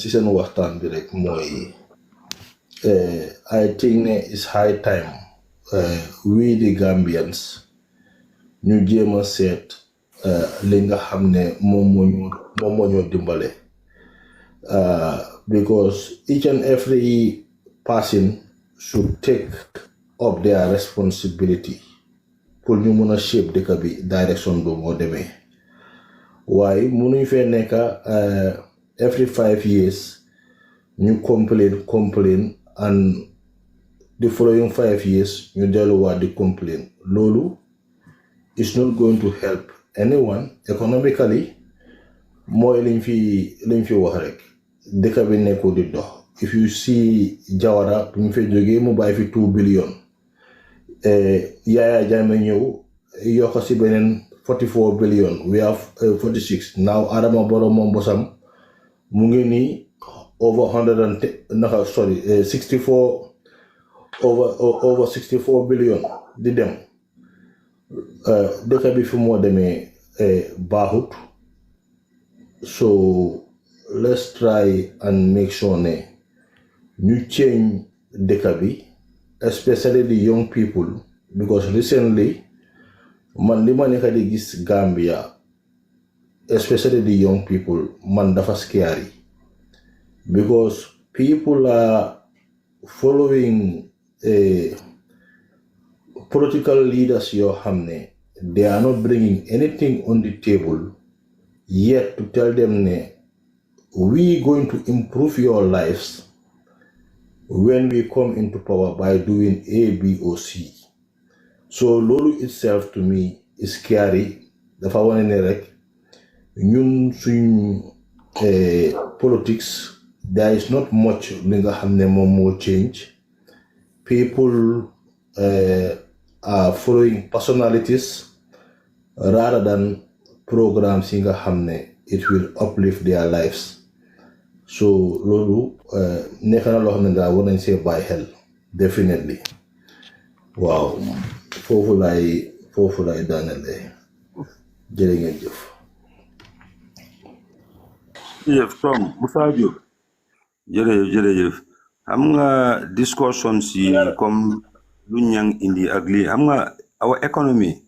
seen waxtaan bi rek mooy I think it's high time we the Gambians ñu jéem a seet li nga xam ne moom moo ñu dimbale because each and every person should take up their responsibility pour ñu mun a shape dëkk bi direction bu moo demee waaye munuñ fee nekk every 5 years ñu complain and the following 5 years ñu delluwaat di complain loolu is not going to help anyone economically mooy liñ fi wax rek dëkk bi nekkul di dox if you see Jawara bu ñu fee jógee mu bàyyi fi 2 billion Yaya Jammeh ñëw yokk si beneen 44 billion we have 46 now Adama Barrow moom bosam mu ngi nii over 64 over 64 billion di dem dëkk bi fi moo demee baaxut So let's try and make sure you change dekabi, especially the young people, because recently, man li ma nekk di gis Gambia, especially the young people, man dafa scary, because people are following political leaders yoo xam ne they are not bringing anything on the table yet to tell them we going to improve your lives when we come into power by doing A, B, or C. So lolu itself to me is scary. Dafa wane ne rek ñun suñ politics there is not much li nga xam ne moom moo change. People are following personalities rather than programs yi nga xam ne it will uplift their lives. So loolu nekk na loo xam ne daal war nañ see bàyyi xel definitely. Waaw foofu lay daanele jërë ngeen jëf. jërëjëf Tom Musa Diop jërëjëf xam nga discussions yi comme lu ñang indi ak lii xam nga our economy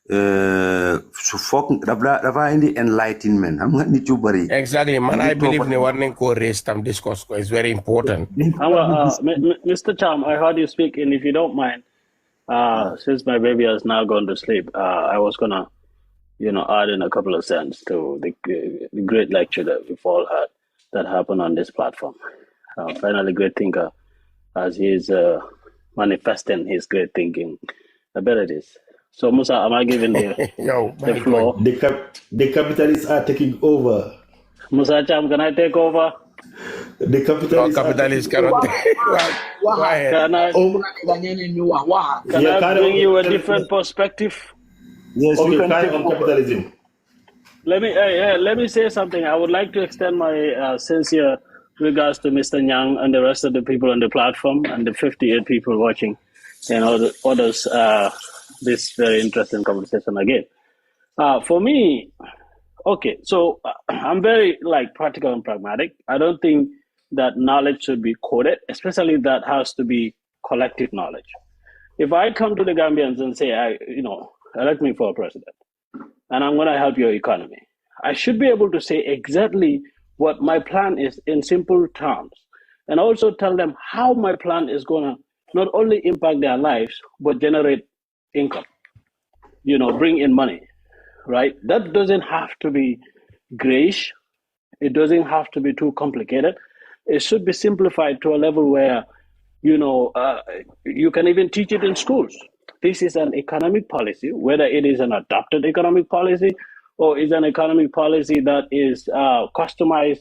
su foog dafa indi enlightenment xam nga nit yu bari. Exactly, man. I believe ne war nañ ko raise tam discuss ko. It's very important. Mr. Cham, I heard you speak, and if you don't mind, since my baby has now gone to sleep, I was gonna, add in a couple of cents to the great lecture that we've all had that happened on this platform. Finally, great thinker, as he's manifesting his great thinking abilities. So, Musa, am I giving the floor? The capitalists are taking over. Musa Cham, can I take over? The capitalists cannot. Why? Can I bring you a different perspective? Yes, okay, kind of capitalism. Let me say something. I would like to extend my sincere regards to Mr. Nyang and the rest of the people on the platform and the 58 people watching and all the others. This very interesting conversation again. For me, okay, so I'm very practical and pragmatic. I don't think that knowledge should be coded, especially that has to be collective knowledge. If I come to the Gambians and say, elect me for a president, and I'm going to help your economy, I should be able to say exactly what my plan is in simple terms, and also tell them how my plan is going to not only impact their lives, but generate income, bring in money, right? That doesn't have to be grayish. It doesn't have to be too complicated. It should be simplified to a level where, you can even teach it in schools. This is an economic policy, whether it is an adopted economic policy or is an economic policy that is customized,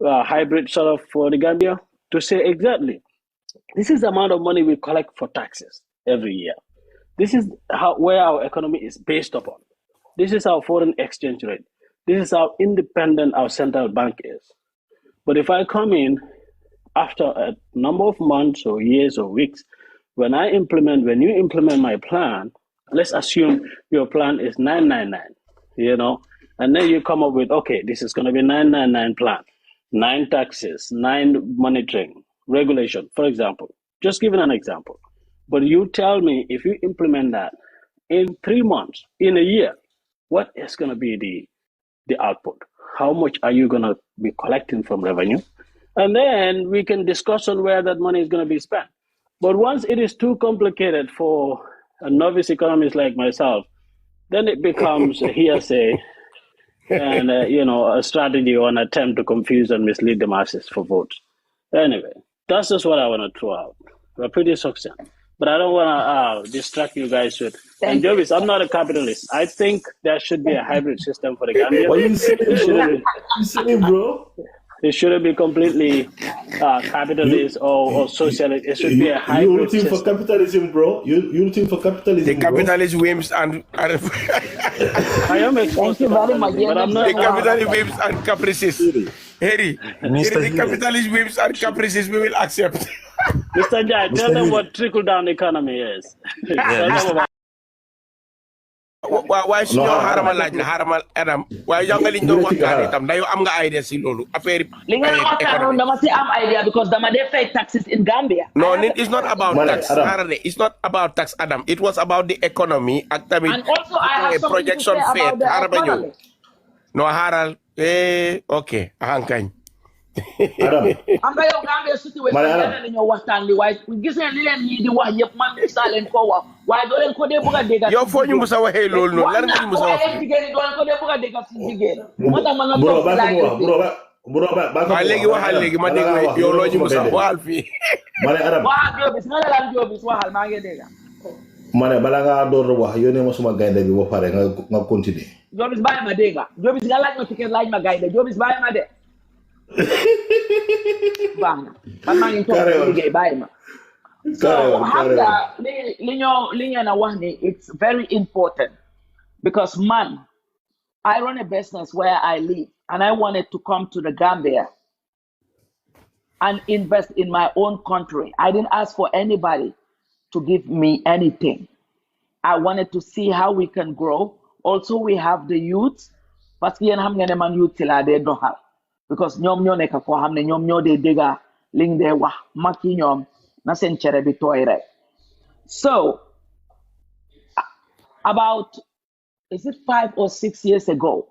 hybrid sort of for the Gambia, to say exactly, this is the amount of money we collect for taxes every year. This is where our economy is based upon. This is our foreign exchange rate. This is how independent our central bank is. But if I come in after a number of months or years or weeks, when you implement my plan, let's assume your plan is 999, and then you come up with, okay, this is going to be 999 plan, 9 taxes, 9 monitoring, regulation, for example, just giving an example. But you tell me if you implement that in 3 months, in a year, what is going to be the output? How much are you going to be collecting from revenue? And then we can discuss on where that money is going to be spent. But once it is too complicated for a novice economist like myself, then it becomes a hearsay and a strategy or an attempt to confuse and mislead the masses for votes. Anyway, that's just what I want to throw out. We're pretty succinct. But I don't want to distract you guys with. And Jovis, I'm not a capitalist. I think there should be a hybrid system for the Gambia. What you saying, bro? It shouldn't be completely capitalist or socialist. It should be a hybrid You're looking system. for capitalism, bro. You're looking for capitalism. The capitalist whims and I am exposed to capitalism, but I'm not. the capitalist whims and caprices. Harry, the capitalist whims and caprices we will accept. Mr. Jai, tell them what trickle-down economy is. Tell them about waaye su ñoo xaramal laaj la xaramal Adam waaye yow nga liñ doon waxtaanee tam ndax yow am nga idea si loolu affaire li nga waxtaanoon dama si am idea because dama dee fay taxes in Gambia. No, it's not about tax. It's not about tax, Adam. It was about the economy. And also I have projection to say about the economy. No, Haral. Okay. Hankany. Adam. I'm going to Gambia situation. I'm going to waxtaan li waaye gis nga li leen ñi di wax yëpp man Musa leen ko wax waaye doo leen ko dee bëgg a dégg. Yow foo ñu Musa waxee loolu noonu lan nga Musa wax. waaye jigéen ñi doo leen ko dee bëgg a dégg si jigéen. moo tax man la bro léegi waxal léegi ma dégg yow loo ñu Musa waxal fii. ma ne Adam. waaw Jobis nga ne lan Jobis waxal maa ngi dégg. ma ne bala ngaa door wax yónnee ma suma gaynde bi ba pare nga continuer. Jobis bàyyi ma dégg Jobis nga laaj ma ticket laaj ma gaynde Jobis bàyyi ma de. baax na man maa ngi toog liggéey bàyyi ma. So hamga linya wahni, it's very important because I run a business where I live and I wanted to come to the Gambia and invest in my own country. I didn't ask for anybody to give me anything. I wanted to see how we can grow. Also, we have the youth. Parce que ham ngene man youth la de dohal. Because ñom ñoo nek ko xamne ñom ñoo de dega ling de wax maki ñom na sen cere bi toy rek. So about is it 5 or 6 years ago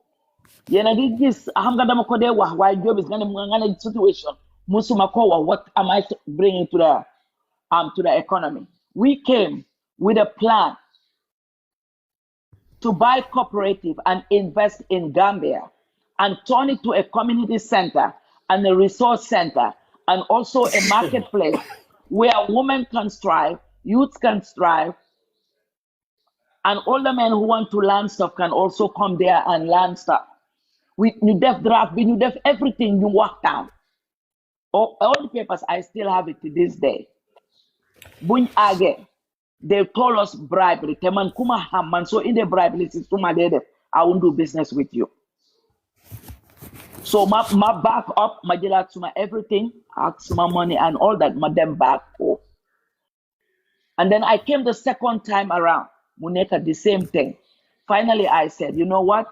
yena di gis xam nga dama ko de wax why job is ngana situation musuma ko wax what am I bringing to the economy. We came with a plan to buy cooperative and invest in Gambia and turn it to a community center and a resource center and also a marketplace where women can strive, youth can strive, and all the men who want to learn stuff can also come there and learn stuff. You def draft, you def everything you walk down. All the papers, I still have it to this day. Buñ age, they told us bribery. Teman kuma hamman, so in the bribery, I won't do business with you. So my back up, my my everything, ask my money and all that, my them back up. And then I came the second time around, Muneka, the same thing. Finally, I said, you know what?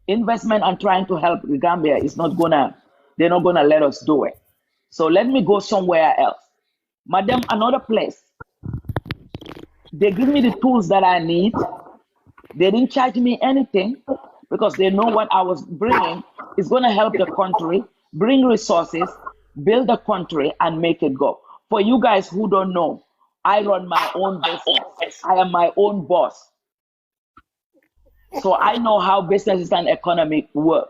Investment and trying to help the Gambia is they're not gonna let us do it. So let me go somewhere else. Madam, another place. They give me the tools that I need. They didn't charge me anything because they know what I was bringing is going to help the country, bring resources, build the country, and make it go. For you guys who don't know, I run my own business. I am my own boss. So I know how business and economy work.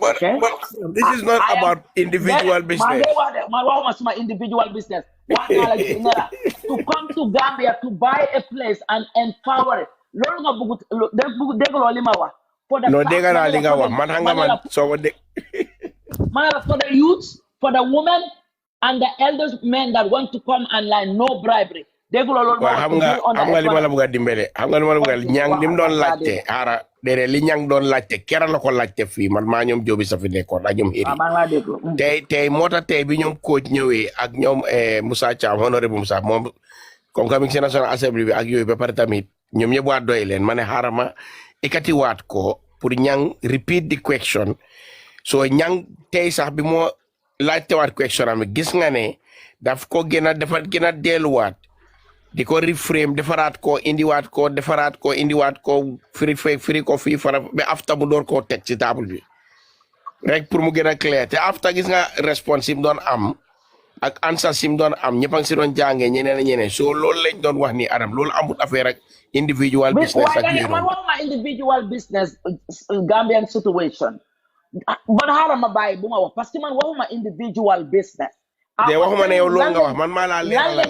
Okay? But this is not about individual business. My individual business. To come to Gambia to buy a place and empower it. No, for the youths, for the women, and the elders men that want to come and learn, no bribery. Ñang lim doon laajte ara dere li ñang doon laajte kera la ko laajte fii man maa ñoom Jobi sa fi nekkoon ak ñoom Iri tey moo tax tey bi ñoom coach ñëwee ak ñoom Musa Cham honorable Musa moom comme que mi ngi si National Assembly bi ak yooyu ba pare tamit ñoom ñëpp waat doy leen ma ne xaaral ma ikati waat ko pour ñang repeat the question so ñang tey sax bi moo laajte waat question am gis nga ne daf ko gën a delluwaat di ko reframe defaraat ko indiwaat ko indiwaat ko firi ko fii fara ba after mu door koo teg ci table bi rek pour mu gën a clair te after gis nga response yi mu doon am ak answer yi mu doon am ñëpp a ngi si doon jàngee ñeneen so loolu lañ doon wax ni Adam loolu amut affaire ak individual business ak yooyu man waxuma individual business Gambian situation man xaaral ma bàyyi bu ma wax parce que man waxuma individual business de waxuma ne yow loolu nga wax man maa laa leeral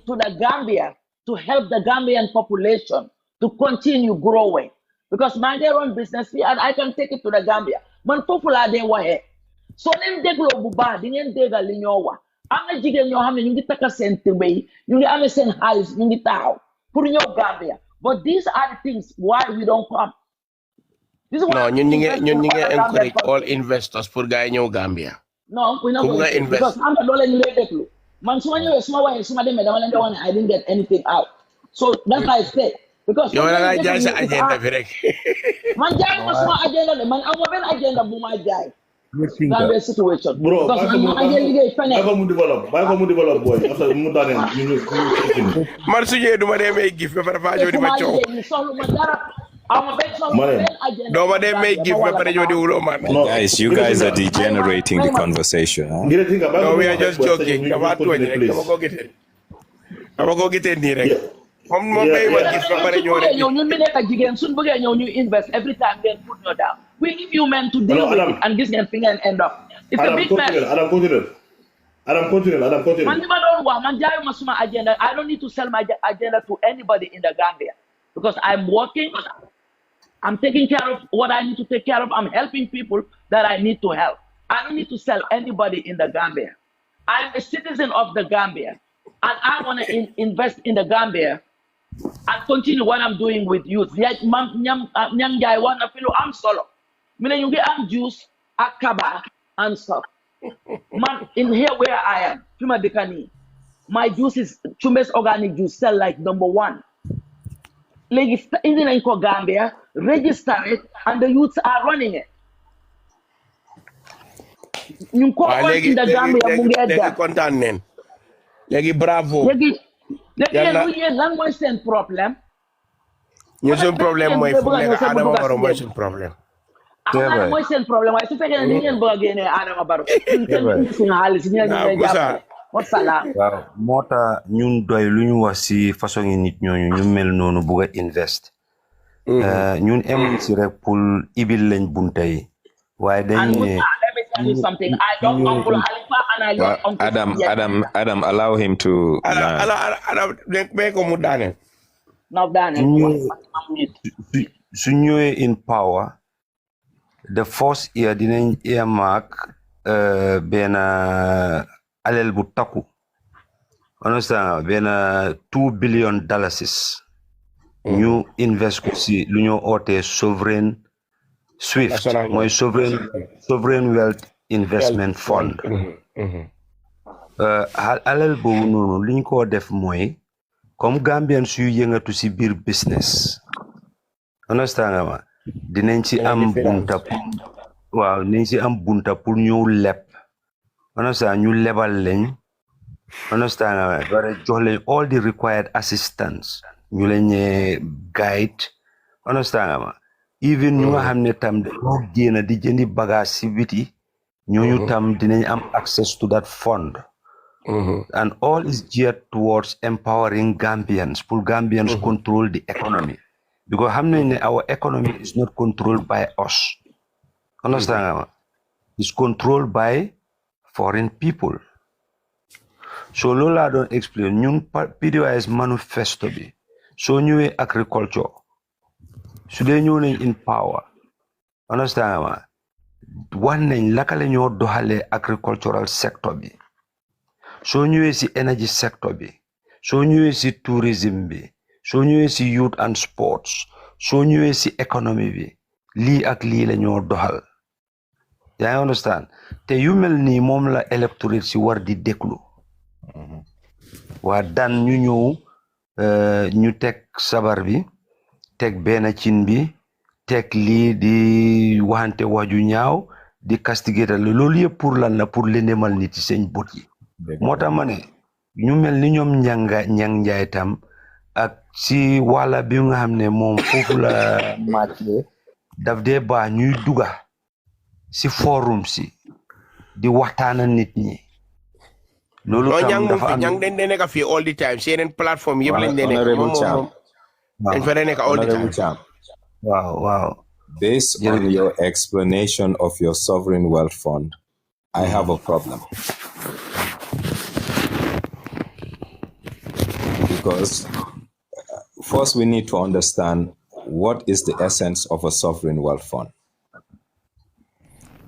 to the Gambia to help the Gambian population to continue growing because man they run business and I can take it to the Gambia man foofu laa dee waxee soo leen dégloo bu baax di ngeen déggal li ñoo wax am na jigéen ñoo xam ne ñu ngi takka seen tubéy ñu ngi amee seen xaalis ñu ngi taxaw pour ñëw Gambia but these are the things why we don't come. No, ñun ñi ngi encourage all investors pour gars yi ñëw Gambia. No, we're not going to invest. Because I'm not letting you man, so when you're small way, some of them, I didn't get anything out. So that's why I said, Because yow da nga sometimes jaay sa if agenda bi rek. man jaay ma suma agenda de man amoo benn agenda bu ma jaay. Gambia situation. Bro, Because man maa ngi liggéey feneen. bàyyi ko mu develop boy. After mu daaneel ñu Man su ñëwee du ma dee may gif ba pare faa ñëw di ma coow. Soxla ma dara. Amoo benn soxla benn agenda. Doo ma dee may gif ba pare ñëw di wuloo man. Guys, you guys are degenerating the conversation. Huh? No, we are just joking. Dama tooñ rek dama ko gisee nii rek. Moom may ma gif ba pare ñëw rek. Ñun mi nekk jigéen suñ bëggee ñëw ñu invest every time ngeen put no down. We give you men to deal with it and gis ngeen fi ngeen end up. It's a big mess. Adam continue. Man li ma doon wax man jaayuma suma agenda. I don't need to sell my agenda to anybody in the Gambia because I'm working. I'm taking care of what I need to take care of. I'm helping people that I need to help. I don't need to sell anybody in the Gambia. I'm a citizen of the Gambia, and I want to invest in the Gambia and continue what I'm doing with youth. Yet, nyam jai wana filo am solo. Mine you get am juice, akaba, and stuff. Man, in here where I am, Pima Dekani, my juice is Chumbes organic juice, sell like #1. Like in the Gambia, register it, and the youths are running it. You call in the Gambia, léegi kontaan neen. Léegi bravo. Léegi lan mooy seen problème. Ñu seen problème mooy fu nekk Adama Barrow mooy seen problème. Mooy seen problème waaye su fekkee ne li ngeen bëgg a génnee Adama Barrow. Suñu xaalis ñeen jàppale. Wasalaam. waaw moo tax ñun doy lu ñu wax si façon yi nit ñooñu ñu mel noonu bugg a invest. ñun emuñ si rek pour ibil lañ bunta yi waaye dañ ne something. I love Uncle Halifa and I love Uncle Adam, allow him to. Adam, make ko mu daane. No daane. Su ñëwee in power, the first year dinañ earmark benn alal bu takku. Understand benn $2 billion. Ñu invest ko si lu ñu oote sovereign SWIFT mooy sovereign wealth investment fund. alal boobu noonu li ñu ko def mooy comme Gambian suy yëngatu si biir business. Understand nga ma dinañ ci am bunta waaw dinañ ci am bunta pour ñëw leb. Understand ñu lebal leen. Understand nga ma bare jox leen all the required assistance ñu leen guide. Understand nga ma even ñu nga xam ne tam dañoo génn di jëndi bagage si biti ñooñu tam dinañ am access to that fund. And all is geared towards empowering Gambians pour Gambians control the economy because xam nañ ne our economy is not controlled by us. Understand nga ma it's controlled by foreign people. So loolu laa doon explain ñun PDOIS manifesto bi soo ñëwee agriculture su dee ñëw nañ in power. Understand ma wax nañ laka la ñoo doxalee agricultural sector bi soo ñëwee si energy sector bi soo ñëwee si tourism bi soo ñëwee si youth and sports soo ñëwee si economy bi lii ak lii la ñoo doxal. yaa ngi understand te yu mel nii moom la electorate si war di déglu. waa dan ñu ñëw ñu teg sabar bi teg benn cin bi teg lii di waxante waju ñaaw di castigator loolu yëpp pour lan la pour lendemal nit ci seen bot yi. moo tax ma ne ñu mel ni ñoom ñang njaay tam ak si wàlla bi nga xam ne moom foofu la màccee daf dee baax ñuy duga si forum si di waxtaana nit ñi. loolu tam dafa am ñang dañ nekk fii all the time si yeneen plateforme yëpp lañ nekk dañ fa nekk all the time. Wow. Based on your explanation of your sovereign wealth fund, I have a problem. Because first we need to understand what is the essence of a sovereign wealth fund.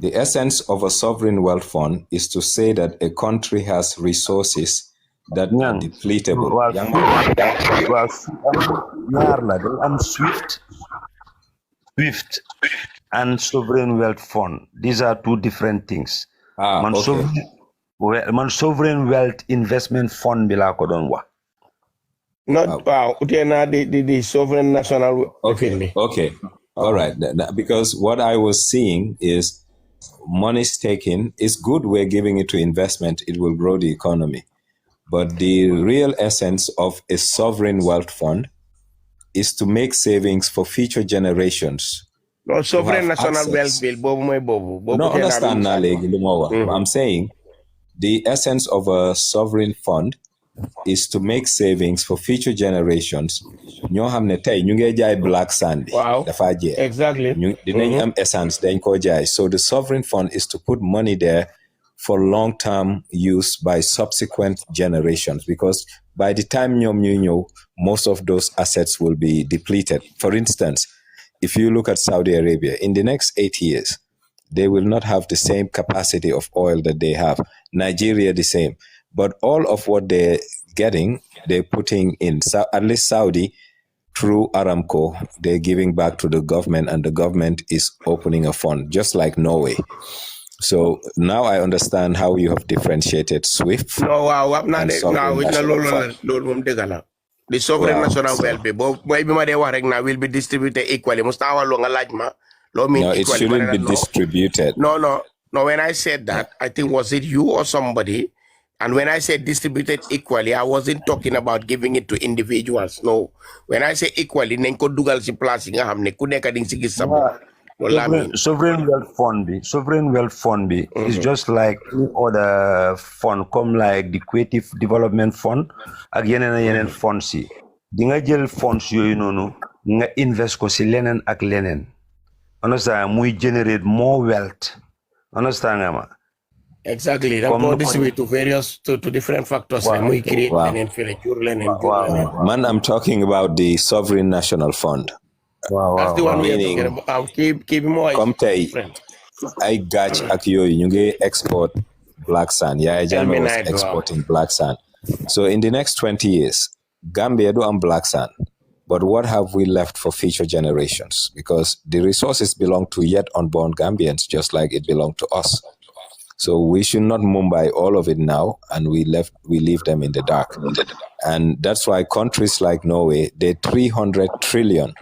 The essence of a sovereign wealth fund is to say that a country has resources that are depletable. SWIFT and sovereign wealth fund. These are two different things. Sovereign wealth investment fund bila ko don wa. Not the sovereign national. Okay. All right. Because what I was seeing is money's taken. It's good we're giving it to investment. It will grow the economy. But the real essence of a sovereign wealth fund is to make savings for future generations. No, sovereign national wealth bill. No, understand now, I'm saying the essence of a sovereign fund is to make savings for future generations. ñoo xam ne tey ñu ngi jaay black sand bi dafa jeex exactly dinañ am essence dañ ko jaay. So the sovereign fund is to put money there for long-term use by subsequent generations, because by the time ñoom ñuy ñëw, most of those assets will be depleted. For instance, if you look at Saudi Arabia, in the next 8 years, they will not have the same capacity of oil that they have. Nigeria, the same. But all of what they're getting, they're putting in, at least Saudi, through Aramco, they're giving back to the government, and the government is opening a fund, just like Norway. So now I understand how you have differentiated SWIFT. No, the sovereign national wealth will be distributed equally. No, it shouldn't be distributed. No. When I said that, I think was it you or somebody? And when I said distributed equally, I wasn't talking about giving it to individuals. No. When I say equally, nenko dugal si plasing hamne kuneka ding sige sabo. Sovereign wealth fund is just like any other fund, come like the creative development fund, again and yenen funds si. Di nga jël funds yoyu nonu nga invest ko si lenen ak lenen. Understand? Muy generate more wealth. Understand nga? Exactly. That go this way to various to different factors. Man, I'm talking about the sovereign national fund. That's the one we are talking about. Keep more. Come tay, I got Akiyo, you export black sand. Yeah, Jamie was exporting black sand. So in the next 20 years, Gambia do black sand. But what have we left for future generations? Because the resources belong to yet unborn Gambians, just like it belonged to us. So we should not Mumbai all of it now, and we leave them in the dark. And that's why countries like Norway, they're 300 trillion.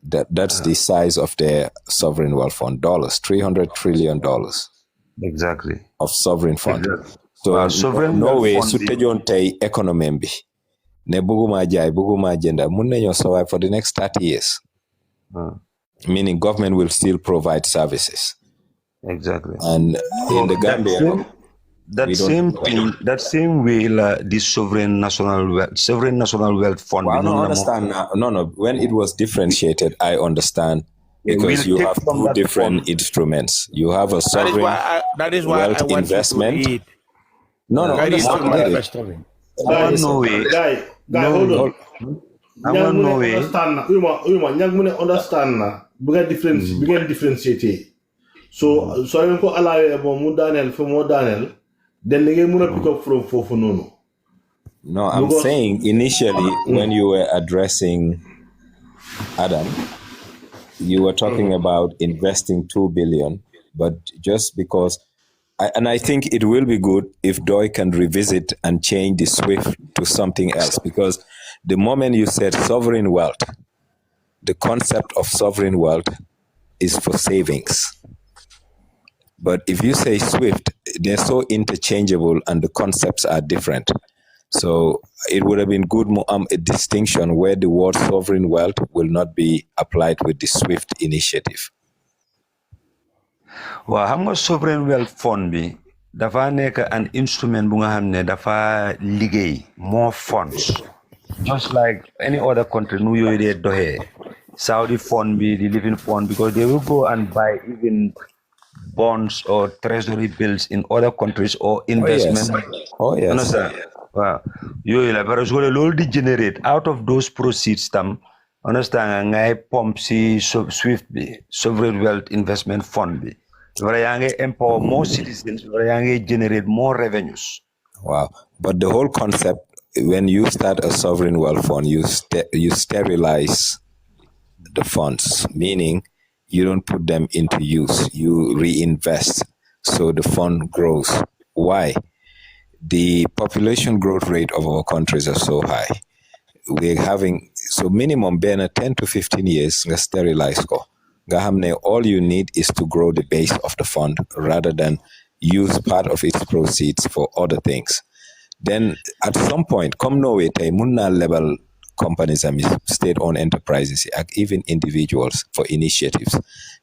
That's the size of their sovereign wealth fund, $300 trillion. Exactly. Of sovereign fund. Exactly. So sovereign Norway, sutejonte economy ne buguma jai, buguma agenda, munne survive for the next 30 years. Meaning government will still provide services. Exactly. And in the Gambia, that same way, the sovereign national wealth fund. Well, I don't understand now. No. When it was differentiated, I understand, because you have two different instruments. You have a sovereign wealth investment. No, understand. No way. Guy, hold on. No way. Understand na. Begin differentiate. So I ko allow mo mu Daniel for more Daniel. Then they muna pick up from Fofunono. No, I'm saying initially when you were addressing Adam, you were talking about investing 2 billion, but just because, I think it will be good if DOI can revisit and change the SWIFT to something else, because the moment you said sovereign wealth, the concept of sovereign wealth is for savings. But if you say SWIFT, they're so interchangeable and the concepts are different. So it would have been good a distinction where the word sovereign wealth will not be applied with the SWIFT initiative. Well, how much sovereign wealth fund be? Dafa nek an instrument bu nga xamne dafa liggéey more funds. Just like any other country, New York they dohe. Saudi fund be the living fund, because they will go and buy even bonds or treasury bills in other countries or investment. Oh yes. Understand? Wow. You generate out of those proceeds tam. Understand? Ngai pump si SWIFT be sovereign wealth investment fund be. Empower more citizens. Generate more revenues. Wow. But the whole concept, when you start a sovereign wealth fund, you sterilize the funds, meaning you don't put them into use, you reinvest, so the fund grows. Why? the population growth rate of our countries are so high. We're having, so minimum been 10 to 15 years, nga sterilize ko. All you need is to grow the base of the fund rather than use part of its proceeds for other things. Then at some point, come Norway, munna level companies and state-owned enterprises, even individuals for initiatives,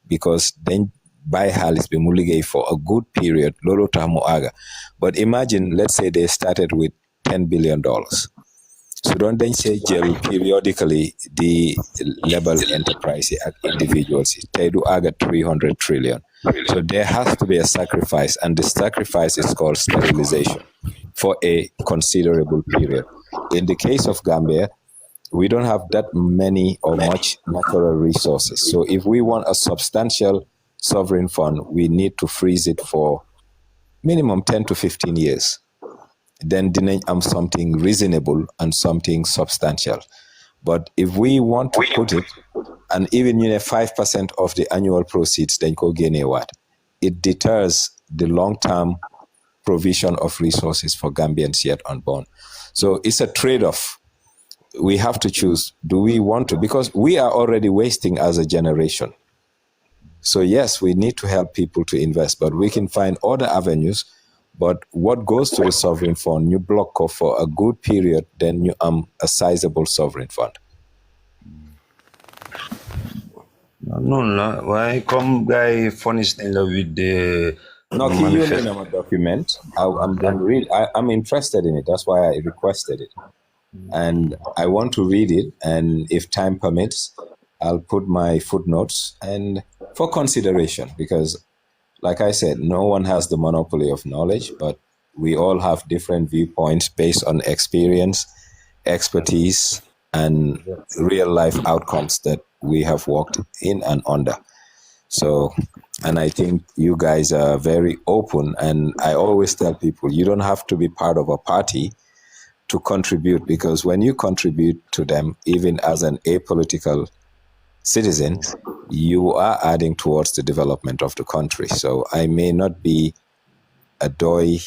because then buy halis be muligay for a good period, lolo tamu aga. But imagine, let's say they started with $10 billion. So don't then say jail periodically the level enterprise individuals. They do aga 300 trillion. So there has to be a sacrifice, and the sacrifice is called sterilization for a considerable period. In the case of Gambia, we don't have that many or much natural resources. So if we want a substantial sovereign fund, we need to freeze it for minimum 10 to 15 years. Then something reasonable and something substantial. But if we want to put it, and even 5% of the annual proceeds, then go gain what? It deters the long-term provision of resources for Gambians yet unborn. So it's a trade-off. We have to choose. Do we want to? Because we are already wasting as a generation. So yes, we need to help people to invest, but we can find other avenues. But what goes to the sovereign fund, you block off for a good period, then you a sizable sovereign fund. No. Why come guy funny thing with the no, can you name a document? I'm interested in it. That's why I requested it. And I want to read it, and if time permits, I'll put my footnotes and for consideration, because like I said, no one has the monopoly of knowledge, but we all have different viewpoints based on experience, expertise, and real life outcomes that we have walked in and under. So, and I think you guys are very open, and I always tell people, you don't have to be part of a party to contribute, because when you contribute to them, even as an apolitical citizen, you are adding towards the development of the country. So I may not be a DOI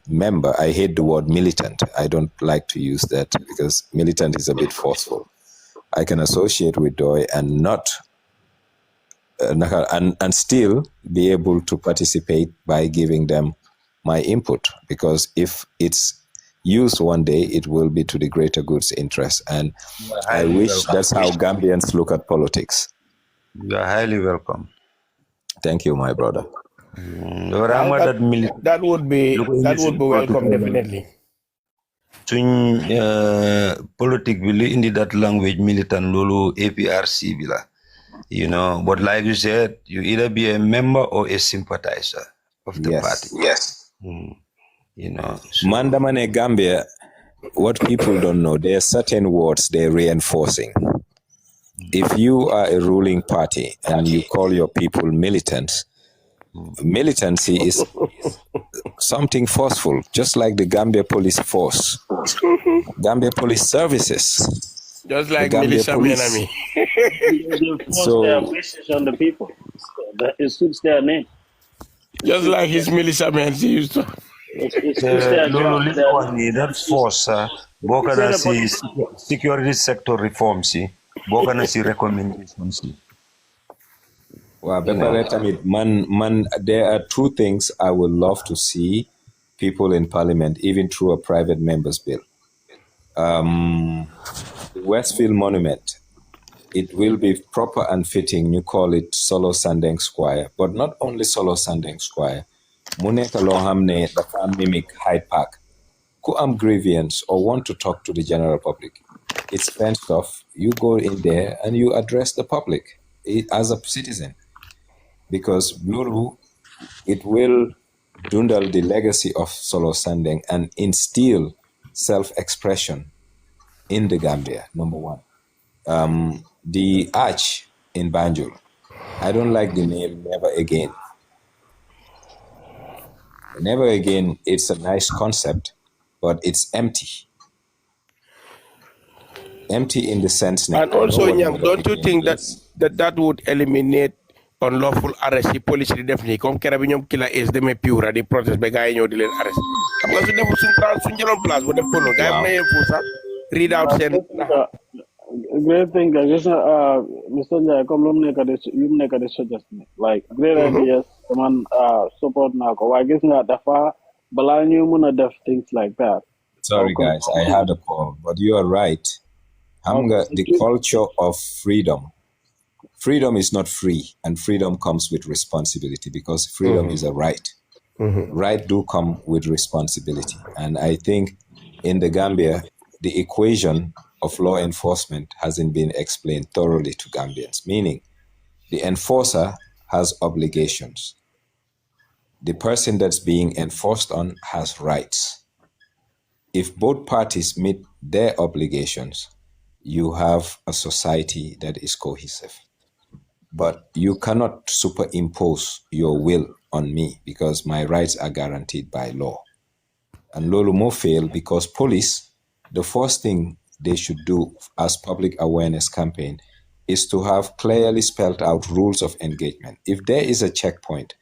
member. I hate the word militant. I don't like to use that because militant is a bit forceful. I can associate with DOI and not and still be able to participate by giving them my input, because if it's used one day, it will be to the greater good's interest. And I wish that's how Gambians look at politics. You are highly welcome. Thank you, my brother. That would be welcome, definitely. Politic will in that language militant lulu APRC bila. But like you said, you either be a member or a sympathizer of the party. Yes. So. Mandamane Gambia, what people don't know, there are certain words they're reinforcing. If you are a ruling party and you call your people militants, militancy is something forceful, just like the Gambia Police Force, Gambia Police Services. Just like Militia Menami. So their wishes on the people. It suits their name. Just like his militia men used to. That force, Bokana see security sector reform, see Bokana see recommendations. Well, man, there are two things I would love to see people in Parliament, even through a private member's bill. Westfield Monument, it will be proper and fitting. You call it Solo Sandeng Square, but not only Solo Sandeng Square. Muneka Lohamne, the farm mimic Hyde Park. Who am grievance or want to talk to the general public? It's fenced off. You go in there and you address the public as a citizen. Because Lulu, it will dwindle the legacy of Solo Sandeng and instill self-expression in the Gambia, number one. The arch in Banjul, I don't like the name Never Again. Never Again, it's a nice concept, but it's empty. Empty in the sense... And also, Nyang, don't you think that would eliminate unlawful arrest yi police di def nii comme kera bi ñoom kila is demee Piura di protest ba gars yi ñëw di leen arrest xam nga su defu suñ jëloon place bu def ko noonu gars yi may fu sax read out seen great thing guys Mr. Njai comme lu mu nekk di suggest like great ideas man support naa ko waaye gis nga dafa balaa ñu mën a def things like that. Sorry guys, I had a call, but you are right. The culture of freedom. Freedom is not free, and freedom comes with responsibility because freedom is a right. Right do come with responsibility. And I think in the Gambia, the equation of law enforcement hasn't been explained thoroughly to Gambians, meaning the enforcer has obligations. The person that's being enforced on has rights. If both parties meet their obligations, you have a society that is cohesive. But you cannot superimpose your will on me because my rights are guaranteed by law. And Lolo mo fail because police, the first thing they should do as public awareness campaign is to have clearly spelled out rules of engagement. If there is a checkpoint,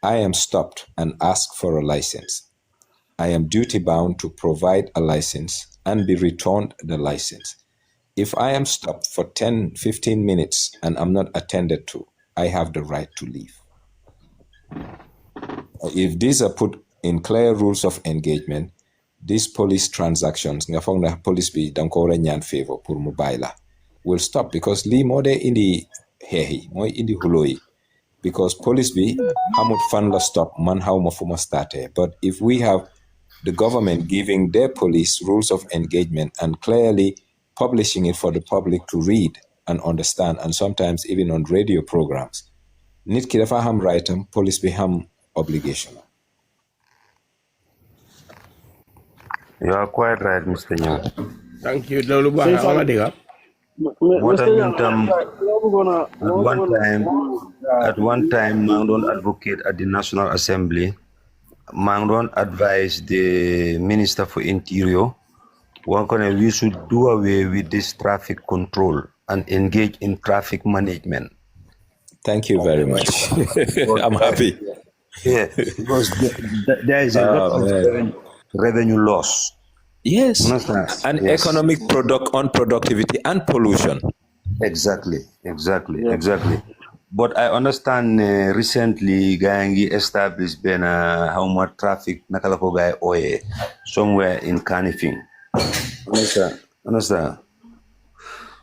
I am stopped and asked for a license. I am duty bound to provide a license and be returned the license. If I am stopped for 10, 15 minutes and I'm not attended to, I have the right to leave. If these are put in clear rules of engagement, these police transactions, nga foog na police bi dang ko wara ñaan favor pour mu bayla, will stop because li mo de indi hehi, mo indi huloyi. Because police bi hamut fan la stop man how ma fuma starte. But if we have the government giving their police rules of engagement and clearly publishing it for the public to read and understand, and sometimes even on radio programs, nit ki dafa ham right am, police bi ham obligation. You are quite right, Mr. Nyang. Thank you. What I mean, at one time, Mangdon advocate at the National Assembly. Mangdon advised the Minister for Interior, we should do away with this traffic control and engage in traffic management. Thank you very much. I'm happy. Yeah, because there is a lot of revenue loss. Yes, and yes. Economic unproductivity and pollution. Exactly. But I understand recently, Gangi established how much traffic nakalako gay oye somewhere in Kanifing. Understand?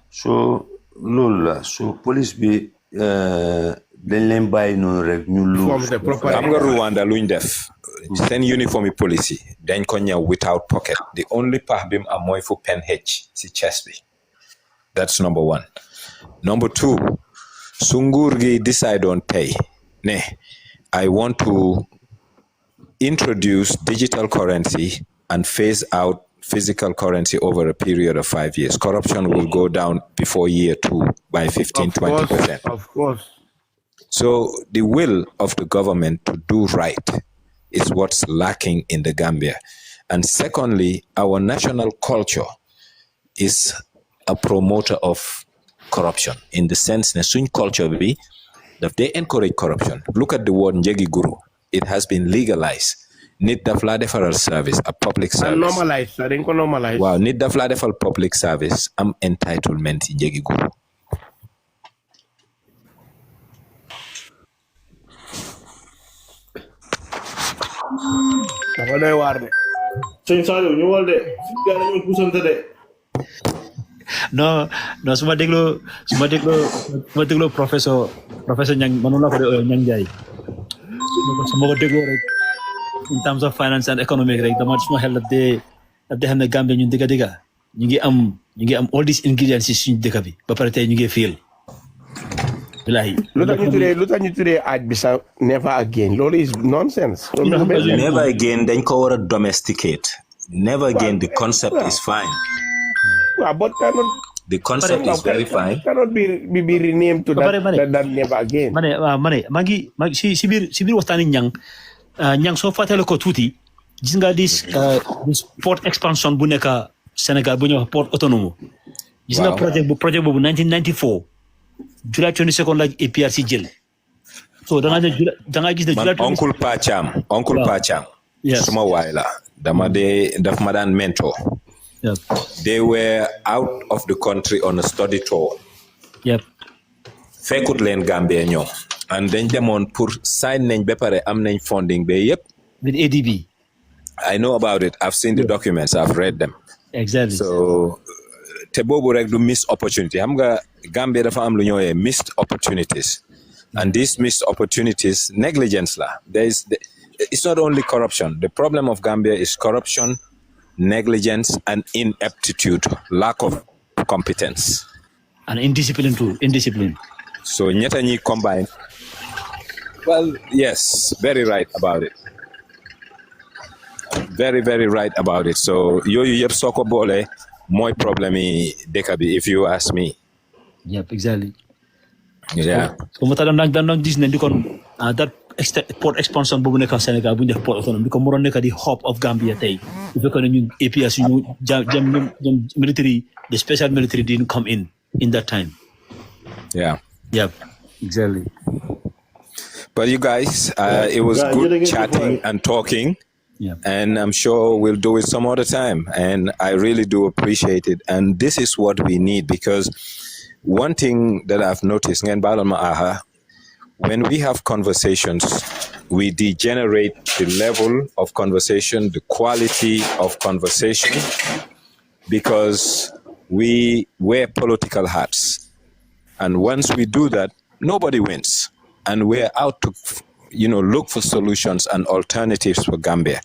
So, Lola, so police be then buy no revenue lose. I'm going Rwanda Luindef. Send uniform policy. Then konya without pocket. The only pahbim amoy for pen H. Si chesby. That's number one. Number two, Sungurgi decide on pay. Ne, I want to introduce digital currency and phase out physical currency over a period of 5 years. Corruption will go down before year 2 by 15-20%. Of course. So the will of the government to do right is what's lacking in the Gambia. And secondly, our national culture is a promoter of corruption in the sense that such culture be that they encourage corruption. Look at the word Njegi Guru. It has been legalized. Need the federal service, a public service. Normalized. I think normalized. Wow, need the federal public service. I'm entitlement in Njegi Guru. No, semua deglo professor Nyang manula ko Nyang Jai. Semua deglo in terms of finance and economic rate, the much more hell that they have the Gambia ñu diga. ñu ngi am all these ingredients ci suñu dëkk bi ba pare tay ñu ngi feel. Billahi. Lu tax ñu tuddee aj bi sa never again. Lolu is nonsense. Never again dañ ko wara domesticate. Never again, the concept is fine. But the concept is very fine. Cannot be renamed to that never again. Mane, magi si bir waxtani Nyang so fatale ko tuti gis nga this port expansion bu nekk Sénégal bu ñu port autonome. Gis nga projet bu 1994 July 22nd la APRC jël So da nga gis ne Man, Uncle Pacham. Yes. Suma waila. Daf madan mentor. Yep. They were out of the country on a study tour. Yep. Fekkut leen Gambia ñoom. And dañ demoon pour sign nañ ba pare am nañ funding ba yëpp. With ADB. I know about it. I've seen the documents. I've read them. Exactly. So te boobu rek du missed opportunity. Xam nga Gambia dafa am lu ñooyee missed opportunities. And these missed opportunities, negligence la. It's not only corruption. The problem of Gambia is corruption, negligence, and ineptitude, lack of competence. And indiscipline too. Indiscipline. So ñetta ñi combine. Well, yes, very right about it. Very, very right about it. So yooyu yëpp soo ko boole mooy problème yi dëkk bi, if you ask me. Yep, exactly. Yeah. So mo tax daan gis ne di kon that port expansion boobu nekk Sénégal bu ñu def port autonome di ko mu doon nekk di hub of Gambia tey bu fekkoon ne ñun APS ñu jam military, the special military didn't come in that time. Yeah. Yep, exactly. But you guys, it was good chatting and talking. Yeah. And I'm sure we'll do it some other time. And I really do appreciate it. And this is what we need, because one thing that I've noticed, when we have conversations, we degenerate the level of conversation, the quality of conversation, because we wear political hats. And once we do that, nobody wins. And we're out to look for solutions and alternatives for Gambia.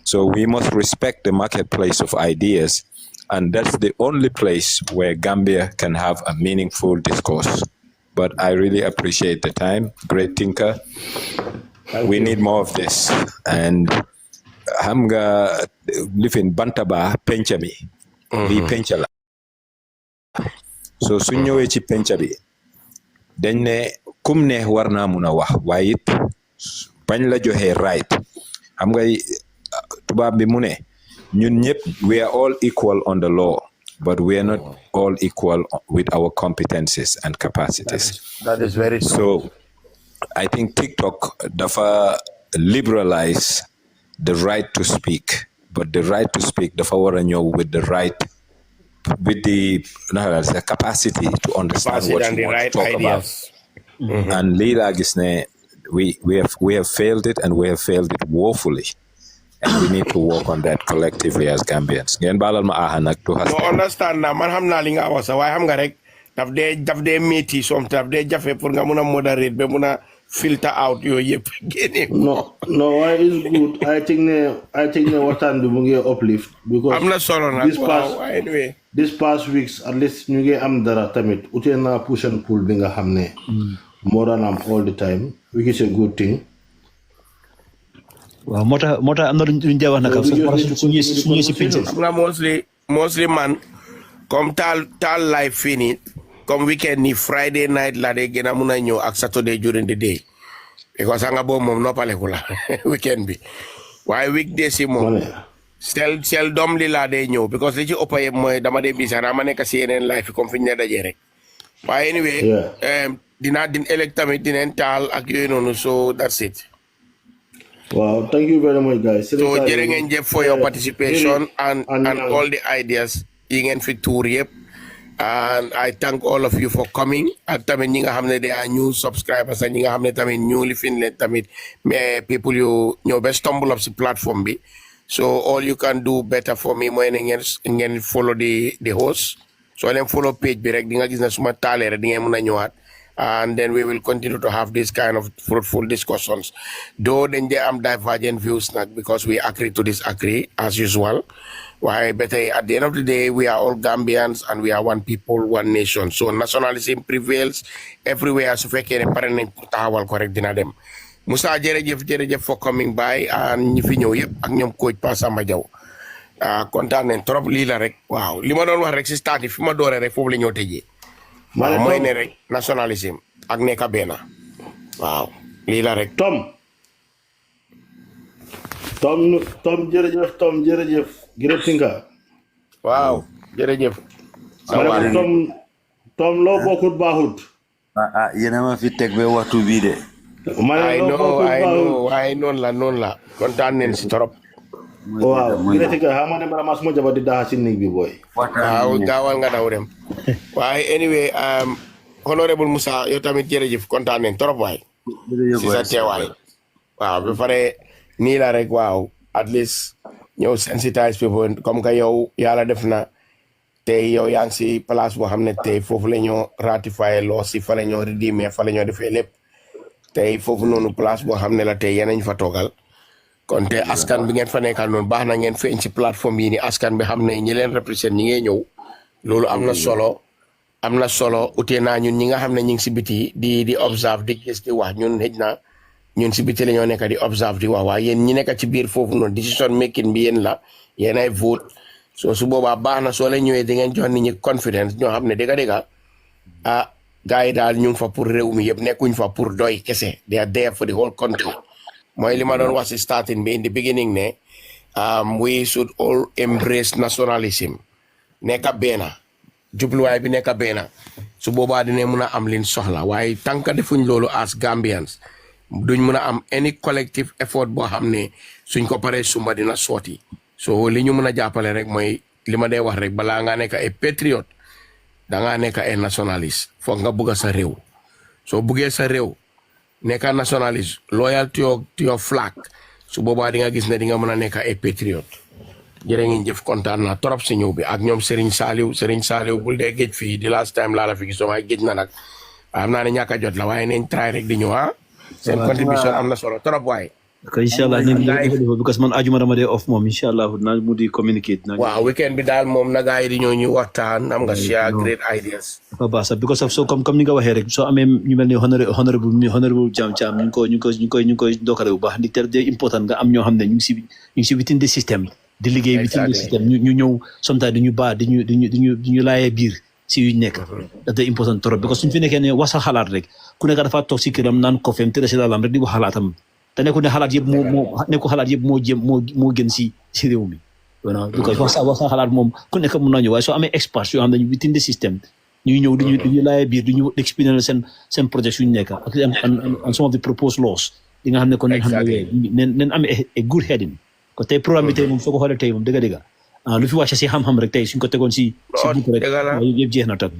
So we must respect the marketplace of ideas, and that's the only place where Gambia can have a meaningful discourse. But I really appreciate the time. Great thinker. We need more of this. And Hamga live in Bantaba, Penchami. Be Penchala. So suñu ci Penchabi. Dañ ne kum ne war naa mun a wax waaye it bañ la joxe right. Xam nga tubaab bi mu ne ñun ñëpp we are all equal on the law, but we are not all equal with our competencies and capacities. That is very true. So I think TikTok dafa liberalize the right to speak, but the right to speak dafa war a ñëw with the capacity to understand what you want to talk ideas. about. And Lila Gisne, we have failed it, and we have failed it woefully. And we need to work on that collectively as Gambians. No, understand na man xam naa li nga wax sax waaye xam nga rek daf dee métti som daf dee jafe pour nga mun a moderate ba mun a filter out yooyu yëpp génne. No, why is good. I think ne waxtaan bi mu ngi uplift because am na solo nag waaw anyway. This past weeks at least ñu ngi am dara tamit ute na push and pull bi nga xam ne more than all the time, which is a good thing. Waaw moo tax am na luñ wax naka suñu si pinche. Am na mostly man comme taal live fii nii comme weekend ni Friday night la de gën a mun a ñëw ak Saturday during the day because nga boobu moom noppaleku la weekend bi waaye weekday si moom sel doom li laa dee ñëw because li ci ëpp yëpp mooy dama dee bisa naa ma nekk si yeneen live comme fi ñu ne dajee rek waaye anyway dinaa ëllëg tamit dineen taal ak yooyu noonu so that's it. Wow, thank you very much, guys. So jërë ngeen jëf for your participation and all the ideas yi ngeen fi tuur yëpp. And I thank all of you for coming. And tamit ñi nga xam ne they are new subscribers and ñi nga xam ne tamit new lifin leen tamit mais people you ñoo ba stumble up si platform bi. So all you can do better for me mooy ne ngeen follow the host. So leen follow page bi rek di nga gis ne suma taalee rek di ngeen mën a ñëwaat. And then we will continue to have this kind of fruitful discussions. Though then there are divergent views because we agree to disagree as usual. Why better at the end of the day we are all Gambians and we are one people, one nation. So nationalism prevails everywhere. So correct dina dem. Musa jërëjëf for coming by and ñi fi ñëw yëpp ak ñoom coach Pa Samba Jaw. Kontaan nañ trop lii la rek. Waaw li ma doon wax rek si start fi ma doore rek foofu la ñoo tëjee. waaw mooy ne rek nationalisme ak nekk benn waaw lii la rek. Tom jërëjëf Great thinker. waaw jërëjëf. Tom loo bokkut baaxut. yéen a ma fi teg ba waxtu bii de. I know waaye noonu la kontaan nañ si trop. waaw gërëti ka xam nga ne bala ma suma jabar di daaxa si néeg bi booy. waaw gaawal nga daw dem. waaye anyway honorable Musa yow tamit jërëjëf kontaan nañ trop waay. si sa teewaay. waaw ba pare nii la rek waaw at least ñëw sensitize people comme que yow yàlla def na tey yow yaa ngi si place boo xam ne tey foofu la ñoo ratifié loo si fa la ñoo rédimer fa la ñoo defee lépp tey foofu noonu place boo xam ne la tey yéen a ñu fa toogal kon te askan bi ngeen fa nekkal noonu baax na ngeen feeñ si plateforme yi ni askan bi xam ne ñi leen représente ñi ngee ñëw loolu am na solo utee naa ñun ñi nga xam ne ñu ngi si biti di observe di gis di wax ñun xëj na ñun si biti la ñoo nekk di observe di wax waaye yéen ñi nekk ci biir foofu noonu decision making bi yéen la yéen ay vote so su boobaa baax na soo leen ñëwee di ngeen jox nit ñi confidence ñoo xam ne dëgg-dëgg gars yi daal ñu ngi fa pour réew mi yëpp nekkuñ fa pour doy kese they are there for the whole country mooy li ma doon wax si starting bi in the beginning ne we should all embrace nationalism nekk benn jubluwaay bi nekk benn su boobaa dina mun a am liñ soxla waaye tànk defuñ loolu as Gambians duñ mun a am any collective effort boo xam ne suñ ko paree sumba dina sooti so li ñu mun a jàppale rek mooy li ma dee wax rek balaa ngaa nekk ay patriote dangaa nekk ay nationaliste foog nga bugg sa réew soo buggee sa réew nekk nationaliste loyal to your flag su boobaa di nga gis ne di nga mën a nekk ay patriote jërë ngeen jëf kontaan naa trop si ñëw bi ak ñoom Serigne Saliou bul dee géej fii di last time laa la fi gisoon waaye géej na nag xam naa ne ñàkk a jot la waaye nañ try rek di ñëw seen contribution am na solo trop waaye ok inshallah because man ajuma dama dee off moom inshallah naa mu di communicate waaw weekend bi daal moom na gars yi di ñëw ñu waxtaan am nga share great ideas dafa baax sax because of so comme ni nga waxee rek soo amee ñu mel ni honorable Cham ñu ngi koy dokkale bu baax ndi te de important nga am ñoo xam ne ñu ngi si within the system di liggéey within the system ñu ñëw sometimes di ñu laayee biir si yuñ nekk daf day important trop because suñu fi nekkee ne wax sa xalaat rek ku nekk dafa toog si këram naan kofeem te si dalam rek di wax xalaatam te nekku ne xalaat yëpp moo gën si réew mi because wax sa xalaat moom ku nekk mun naa ñëw waaye soo amee experts yoo xam ne within the system ñuy ñëw duñu laayee biir duñu expliquer seen projet suñu nekk ak some of the proposed laws di nga xam ne kon nañ xam ne nen amee a good heading ko tey programme bi tey moom soo ko xoolee tey moom dëgg lu fi wàcce si xam-xam rek tey suñ ko tegoon si book rek yëpp jeex na tak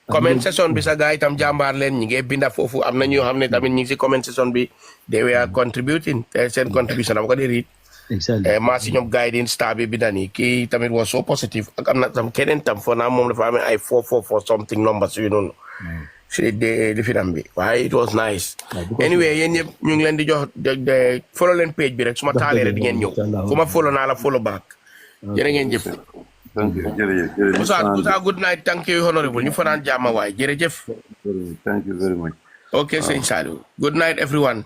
comment section bi sa gars yi tam jàmbaar leen ñi ngi binda foofu am na ñoo xam ne tamit ñi ngi si comment section bi they were contributing te seen contribution dama ko di read maa si ñoom guiding star bi binda nii kii tamit was so positive ak am na tam keneen tam foo naa moom dafa amee ay 444 something numbers yu noonu si di finam bi waaye it was nice anyway yéen ñëpp ñu ngi leen di jox follow leen page bi rek su ma taalee rek di ngeen ñëw ku ma follow naa la follow back jërë ngeen jëf Musa good night thank you honorable ñu fanaan jàmm waay jërëjëf thank you very much okay sëñ Saliou good night everyone